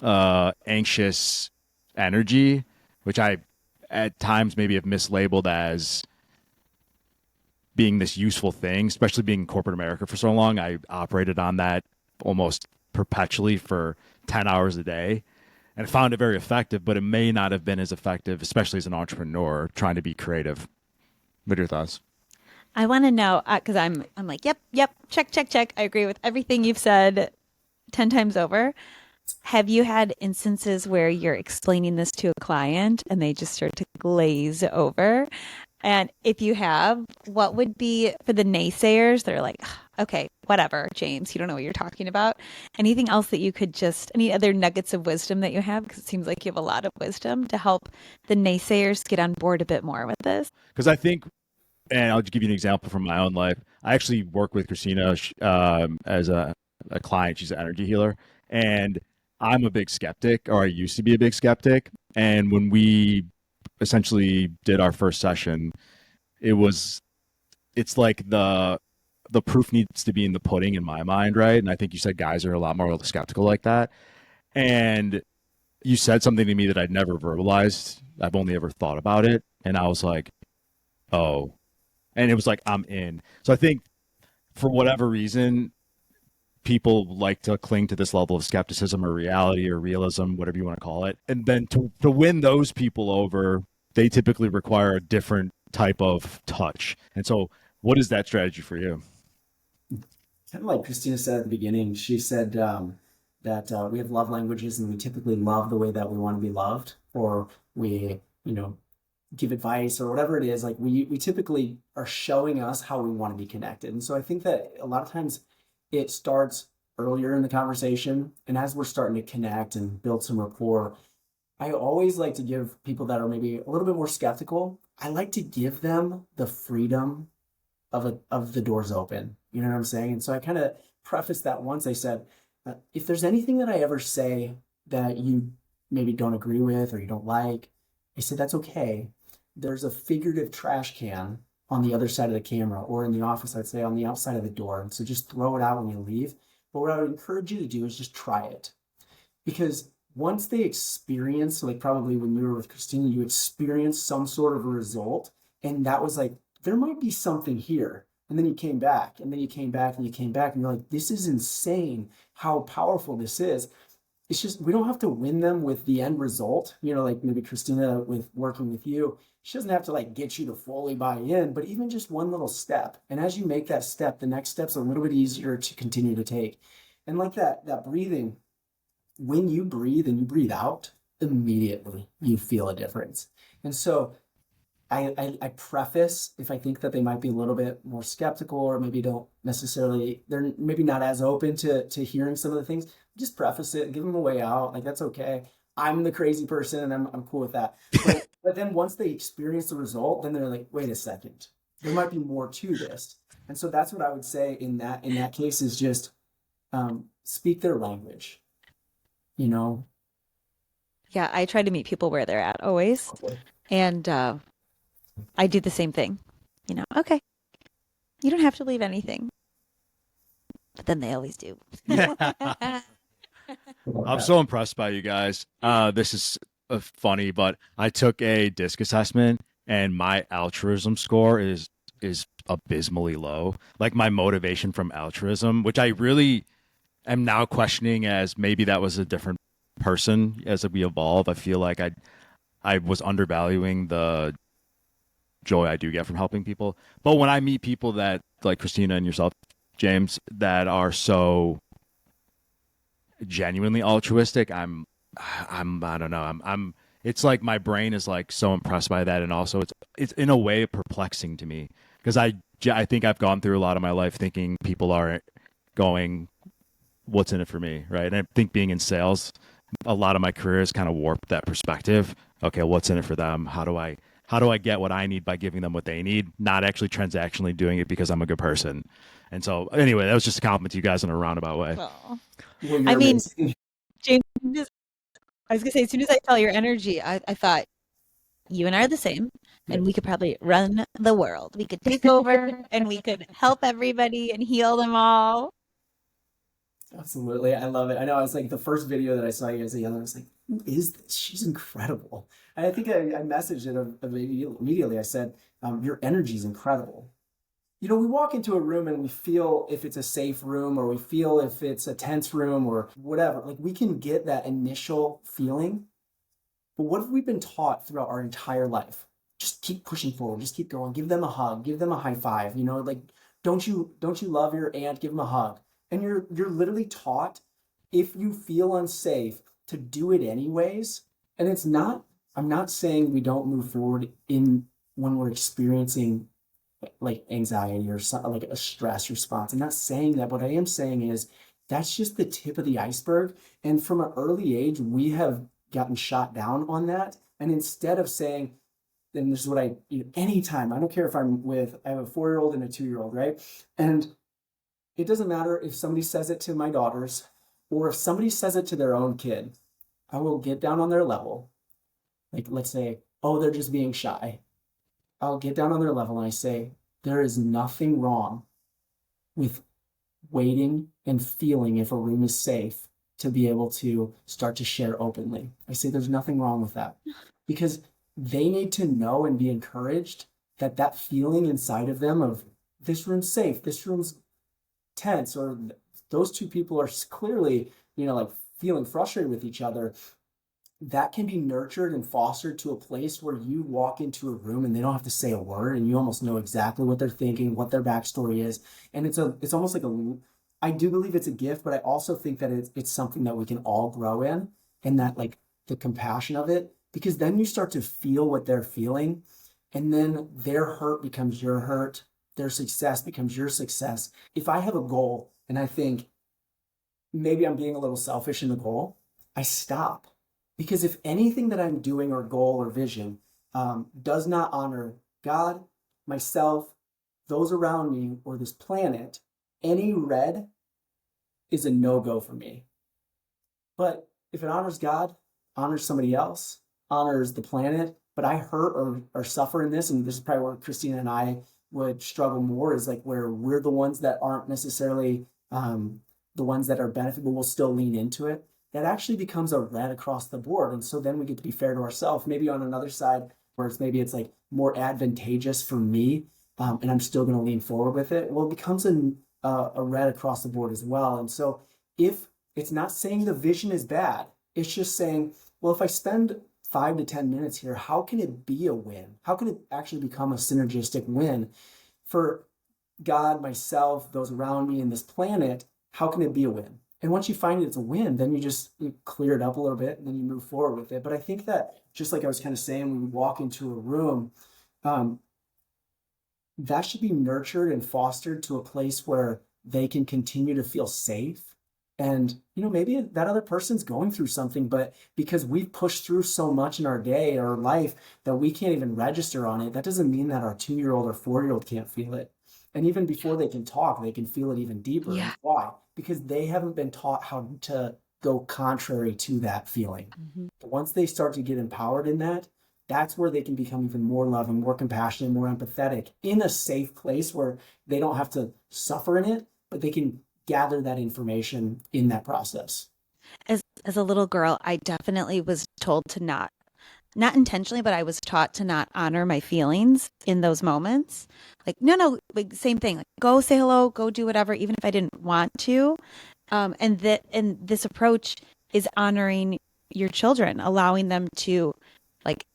anxious energy, which I at times maybe have mislabeled as being this useful thing, especially being in corporate America for so long. I operated on that almost perpetually for 10 hours a day and found it very effective, but it may not have been as effective, especially as an entrepreneur trying to be creative. What are your thoughts? I want to know because I'm like, yep, check, check, check. I agree with everything you've said 10 times over. Have you had instances where you're explaining this to a client and they just start to glaze over? And if you have, what would be for the naysayers? They're like, okay, whatever, James, you don't know what you're talking about. Anything else that you could any other nuggets of wisdom that you have? Because it seems like you have a lot of wisdom to help the naysayers get on board a bit more with this. Because I think, and I'll just give you an example from my own life. I actually work with Christina as a client. She's an energy healer. And I'm a big skeptic, or I used to be a big skeptic. And when we essentially did our first session, it's like the proof needs to be in the pudding in my mind, right? And I think you said guys are a lot more skeptical like that. And you said something to me that I'd never verbalized. I've only ever thought about it. And I was like, oh. And it was like, I'm in. So I think for whatever reason, people like to cling to this level of skepticism or reality or realism, whatever you want to call it. And then to win those people over, they typically require a different type of touch. And so what is that strategy for you? Kind of like Christina said at the beginning, she said that we have love languages and we typically love the way that we want to be loved, or we, give advice or whatever it is. Like we typically are showing us how we want to be connected. And so I think that a lot of times it starts earlier in the conversation. And as we're starting to connect and build some rapport, I always like to give people that are maybe a little bit more skeptical, I like to give them the freedom of the doors open. You know what I'm saying? And so I kind of prefaced that once. I said, if there's anything that I ever say that you maybe don't agree with or you don't like, I said, that's okay. There's a figurative trash can on the other side of the camera, or in the office, I'd say on the outside of the door. And so just throw it out when you leave. But what I would encourage you to do is just try it. Because once they experience, like probably when you were with Christina, you experienced some sort of a result. And that was like, there might be something here. And then you came back, and then you came back, and you came back, and you're like, this is insane how powerful this is. It's just, we don't have to win them with the end result. Like maybe Christina with working with you, she doesn't have to like get you to fully buy in, but even just one little step. And as you make that step, the next step's a little bit easier to continue to take. And like that breathing, when you breathe and you breathe out, immediately you feel a difference. And so I preface if I think that they might be a little bit more skeptical, or maybe they're maybe not as open to hearing some of the things, just preface it, give them a way out. Like, that's okay. I'm the crazy person and I'm cool with that. But then once they experience the result, then they're like, wait a second, there might be more to this. And so that's what I would say in that case is just speak their language, Yeah, I try to meet people where they're at always. Okay. And I do the same thing. Okay, you don't have to leave anything. But then they always do. I'm so impressed by you guys. This is funny, but I took a DISC assessment and my altruism score is abysmally low. Like my motivation from altruism, which I really am now questioning as maybe that was a different person as we evolve. I feel like I was undervaluing the joy I do get from helping people. But when I meet people that, like Christina and yourself, James, that are so genuinely altruistic, I don't know. it's like my brain is like so impressed by that. And also it's in a way perplexing to me because I think I've gone through a lot of my life thinking people are going, what's in it for me? Right. And I think being in sales, a lot of my career has kind of warped that perspective. Okay. What's in it for them? How do I get what I need by giving them what they need? Not actually transactionally doing it because I'm a good person. And so anyway, that was just a compliment to you guys in a roundabout way. Well, Well, you're I mean, amazing. James, I was gonna say, as soon as I felt your energy, I thought you and I are the same, and we could probably run the world. We could take over, and we could help everybody and heal them all. Absolutely. I love it. I know. I was like, the first video that I saw you as a young, I was like, who is this? She's incredible. And I think I messaged it immediately. I said, your energy is incredible. You know, we walk into a room and we feel if it's a safe room or we feel if it's a tense room or whatever. Like, we can get that initial feeling. But what have we been taught throughout our entire life? Just keep pushing forward. Just keep going. Give them a hug. Give them a high five. You know, like, don't you love your aunt? Give them a hug. And you're literally taught, if you feel unsafe, to do it anyways. And it's not, I'm not saying we don't move forward in when we're experiencing like anxiety or something like a stress response. I'm not saying that. What I am saying is that's just the tip of the iceberg. And from an early age, we have gotten shot down on that. And instead of saying, then this is what anytime, I don't care if I have a 4-year-old and a 2-year-old, right? And it doesn't matter if somebody says it to my daughters or if somebody says it to their own kid, I will get down on their level. Like, let's say, oh, they're just being shy. I'll get down on their level and I say, there is nothing wrong with waiting and feeling if a room is safe to be able to start to share openly. I say there's nothing wrong with that because they need to know and be encouraged that that feeling inside of them of this room's safe, this room's tense, or those two people are clearly, like feeling frustrated with each other, that can be nurtured and fostered to a place where you walk into a room and they don't have to say a word and you almost know exactly what they're thinking, what their backstory is. And it's almost like I do believe it's a gift, but I also think that it's something that we can all grow in, and that like the compassion of it, because then you start to feel what they're feeling, and then their hurt becomes your hurt. Their success becomes your success. If I have a goal and I think maybe I'm being a little selfish in the goal, I stop. Because if anything that I'm doing or goal or vision does not honor God, myself, those around me, or this planet, any red is a no-go for me. But if it honors God, honors somebody else, honors the planet, but I hurt or suffer in this, and this is probably where Christina and I would struggle more, is like where we're the ones that aren't necessarily the ones that are benefited, but we'll still lean into it. That actually becomes a red across the board. And so then we get to be fair to ourselves. Maybe on another side, where it's like more advantageous for me, and I'm still going to lean forward with it. Well, it becomes a red across the board as well. And so if it's not saying the vision is bad, it's just saying, well, if I spend 5 to 10 minutes here, how can it be a win? How can it actually become a synergistic win for God, myself, those around me, and this planet? How can it be a win? And once you find it's a win, then you clear it up a little bit and then you move forward with it. But I think that, just like I was kind of saying, when we walk into a room, that should be nurtured and fostered to a place where they can continue to feel safe. And, maybe that other person's going through something, but because we've pushed through so much in our day or life that we can't even register on it, that doesn't mean that our 2-year-old or 4-year-old can't feel it. And even before they can talk, they can feel it even deeper. Yeah. And why? Because they haven't been taught how to go contrary to that feeling. Mm-hmm. But once they start to get empowered in that, that's where they can become even more loving, more compassionate, more empathetic in a safe place where they don't have to suffer in it, but they can gather that information in that process. As a little girl, I definitely was told to not intentionally, but I was taught to not honor my feelings in those moments. Like, no, like same thing. Like, go say hello, go do whatever, even if I didn't want to. And this approach is honoring your children, allowing them to like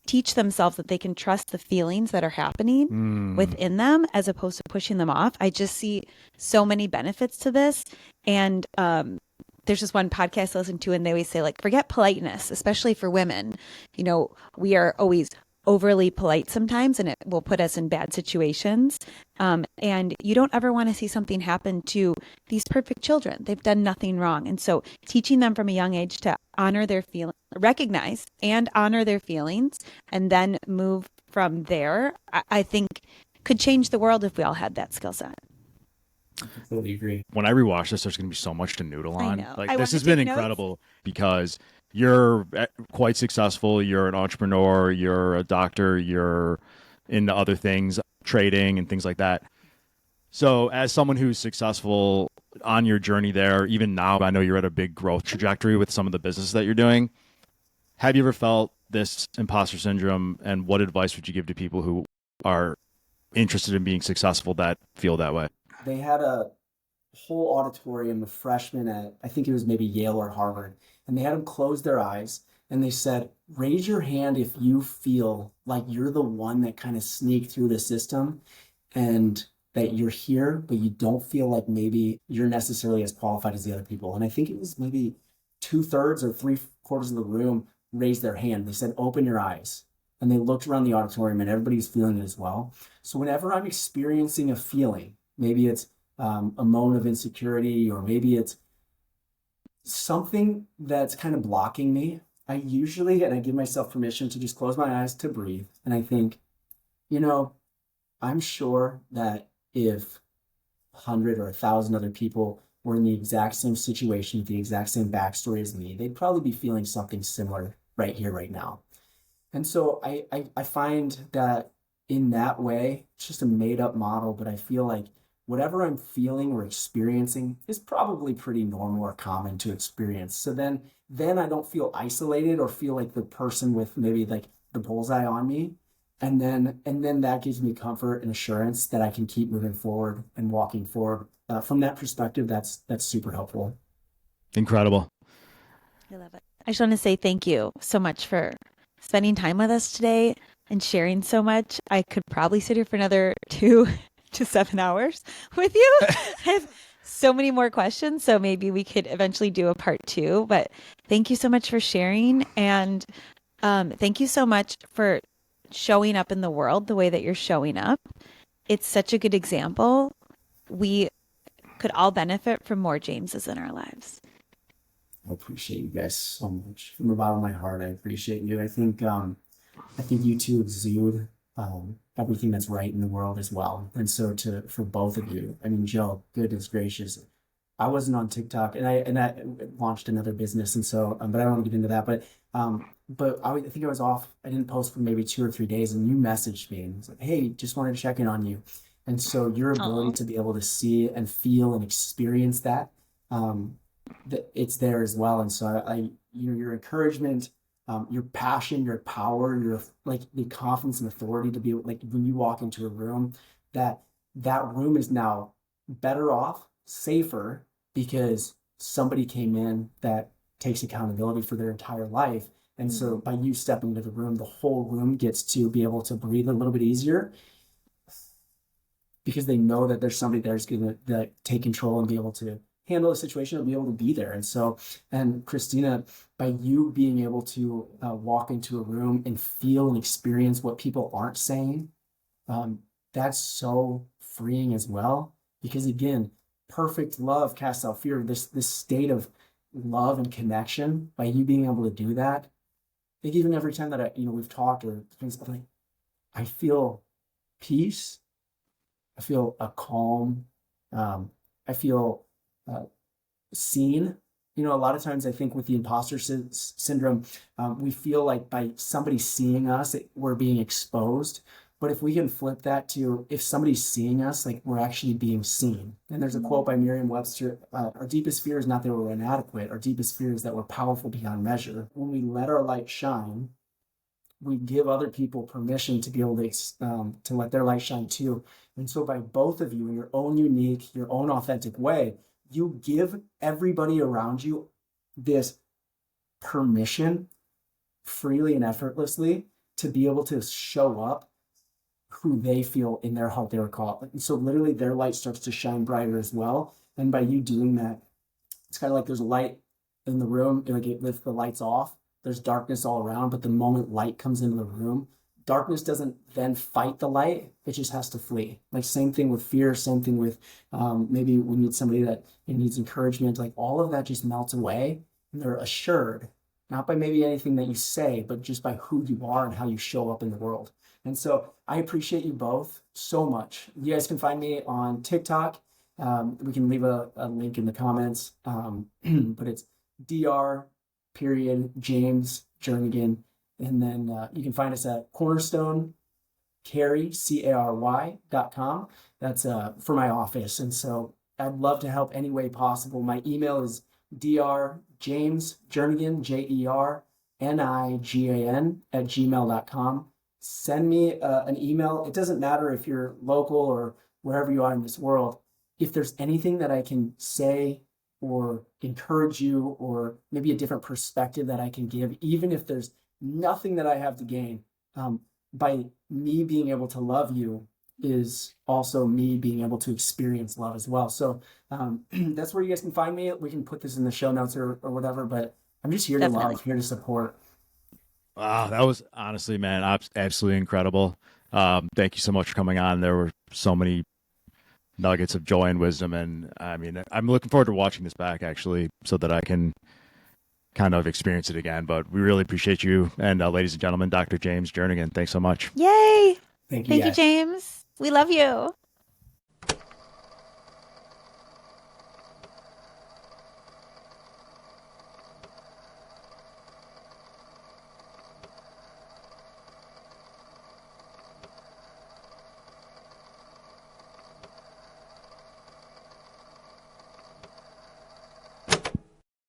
teach themselves that they can trust the feelings that are happening within them as opposed to pushing them off. I just see so many benefits to this. And there's this one podcast I listen to, and they always say, like, forget politeness, especially for women. You know, we are always overly polite sometimes, and it will put us in bad situations. And you don't ever want to see something happen to these perfect children. They've done nothing wrong. And so teaching them from a young age to honor their feelings, recognize and honor their feelings, and then move from there, I think could change the world if we all had that skill set. I completely agree. When I rewatch this, there's going to be so much to noodle I on. know. Like, I this wanna has been take notes. incredible because you're quite successful. You're an entrepreneur. You're a doctor. You're into other things, trading and things like that. So as someone who's successful on your journey there, even now, I know you're at a big growth trajectory with some of the business that you're doing. Have you ever felt this imposter syndrome, and what advice would you give to people who are interested in being successful that feel that way? They had a whole auditorium of freshmen at, I think it was maybe Yale or Harvard, and they had them close their eyes and they said, raise your hand if you feel like you're the one that kind of sneaked through the system and that you're here, but you don't feel like maybe you're necessarily as qualified as the other people. And I think it was maybe 2/3 or 3/4 of the room raised their hand. They said, open your eyes. And they looked around the auditorium and everybody's feeling it as well. So whenever I'm experiencing a feeling, maybe it's a moment of insecurity, or maybe it's something that's kind of blocking me, I usually, and I give myself permission to just close my eyes to breathe. And I think, you know, I'm sure that if 100 or 1,000 other people were in the exact same situation, with the exact same backstory as me, they'd probably be feeling something similar right here, right now. And so I find that in that way, it's just a made up model, but I feel like whatever I'm feeling or experiencing is probably pretty normal or common to experience. So then I don't feel isolated or feel like the person with maybe like the bullseye on me. And then that gives me comfort and assurance that I can keep moving forward and walking forward. From that perspective, that's super helpful. Incredible. I love it. I just want to say thank you so much for spending time with us today and sharing so much. I could probably sit here for another 2 to 7 hours with you. I have so many more questions, so maybe we could eventually do a part 2. But thank you so much for sharing, and thank you so much for showing up in the world the way that you're showing up. It's such a good example. We could all benefit from more Jameses in our lives. I appreciate you guys so much. From the bottom of my heart, I appreciate you. I think you two exude everything that's right in the world as well. And so for both of you, I mean, Joe, goodness gracious, I wasn't on TikTok, and I launched another business, and so but I don't want to get into that. But I think I was off. I didn't post for maybe 2 or 3 days, and you messaged me and was like, "Hey, just wanted to check in on you." And so your ability to be able to see and feel and experience that, it's there as well. And so your encouragement, your passion, your power, your like the confidence and authority to be like when you walk into a room, that room is now better off, safer, because somebody came in that takes accountability for their entire life. And so by you stepping into the room, the whole room gets to be able to breathe a little bit easier, because they know that there's somebody there who's going to take control and be able to handle the situation and be able to be there. And so, and Christina, by you being able to walk into a room and feel and experience what people aren't saying, that's so freeing as well. Because again, perfect love casts out fear. This state of love and connection, by you being able to do that, I think even every time that we've talked or things, I'm like, I feel peace. I feel a calm. I feel seen. A lot of times I think with the imposter syndrome, we feel like by somebody seeing us, we're being exposed. But if we can flip that to, if somebody's seeing us, like we're actually being seen. And there's a quote by Merriam-Webster, our deepest fear is not that we're inadequate. Our deepest fear is that we're powerful beyond measure. When we let our light shine, we give other people permission to be able to let their light shine too. And so by both of you, in your own unique, your own authentic way, you give everybody around you this permission freely and effortlessly to be able to show up who they feel in their heart they were called. And so literally their light starts to shine brighter as well. And by you doing that, it's kind of like there's a light in the room, like if the light's off, there's darkness all around, but the moment light comes into the room, darkness doesn't then fight the light, it just has to flee. Like same thing with fear, same thing with maybe we need somebody that needs encouragement, like all of that just melts away, and they're assured, not by maybe anything that you say, but just by who you are and how you show up in the world. And so I appreciate you both so much. You guys can find me on TikTok. We can leave a link in the comments, but it's Dr. James Jernigan. And then you can find us at Cornerstone Cary.com. That's for my office. And so I'd love to help any way possible. My email is drjamesjernigan, JERNIGAN @gmail.com. Send me an email. It doesn't matter if you're local or wherever you are in this world. If there's anything that I can say or encourage you, or maybe a different perspective that I can give, even if there's nothing that I have to gain, by me being able to love you is also me being able to experience love as well. So that's where you guys can find me. We can put this in the show notes or whatever, but I'm just here to love, here to support. Wow, that was honestly, man, absolutely incredible. Thank you so much for coming on. There were so many nuggets of joy and wisdom, and I mean, I'm looking forward to watching this back actually, so that I can kind of experience it again. But we really appreciate you, and ladies and gentlemen, Dr. James Jernigan, thanks so much. Yay! Thank you, James. We love you.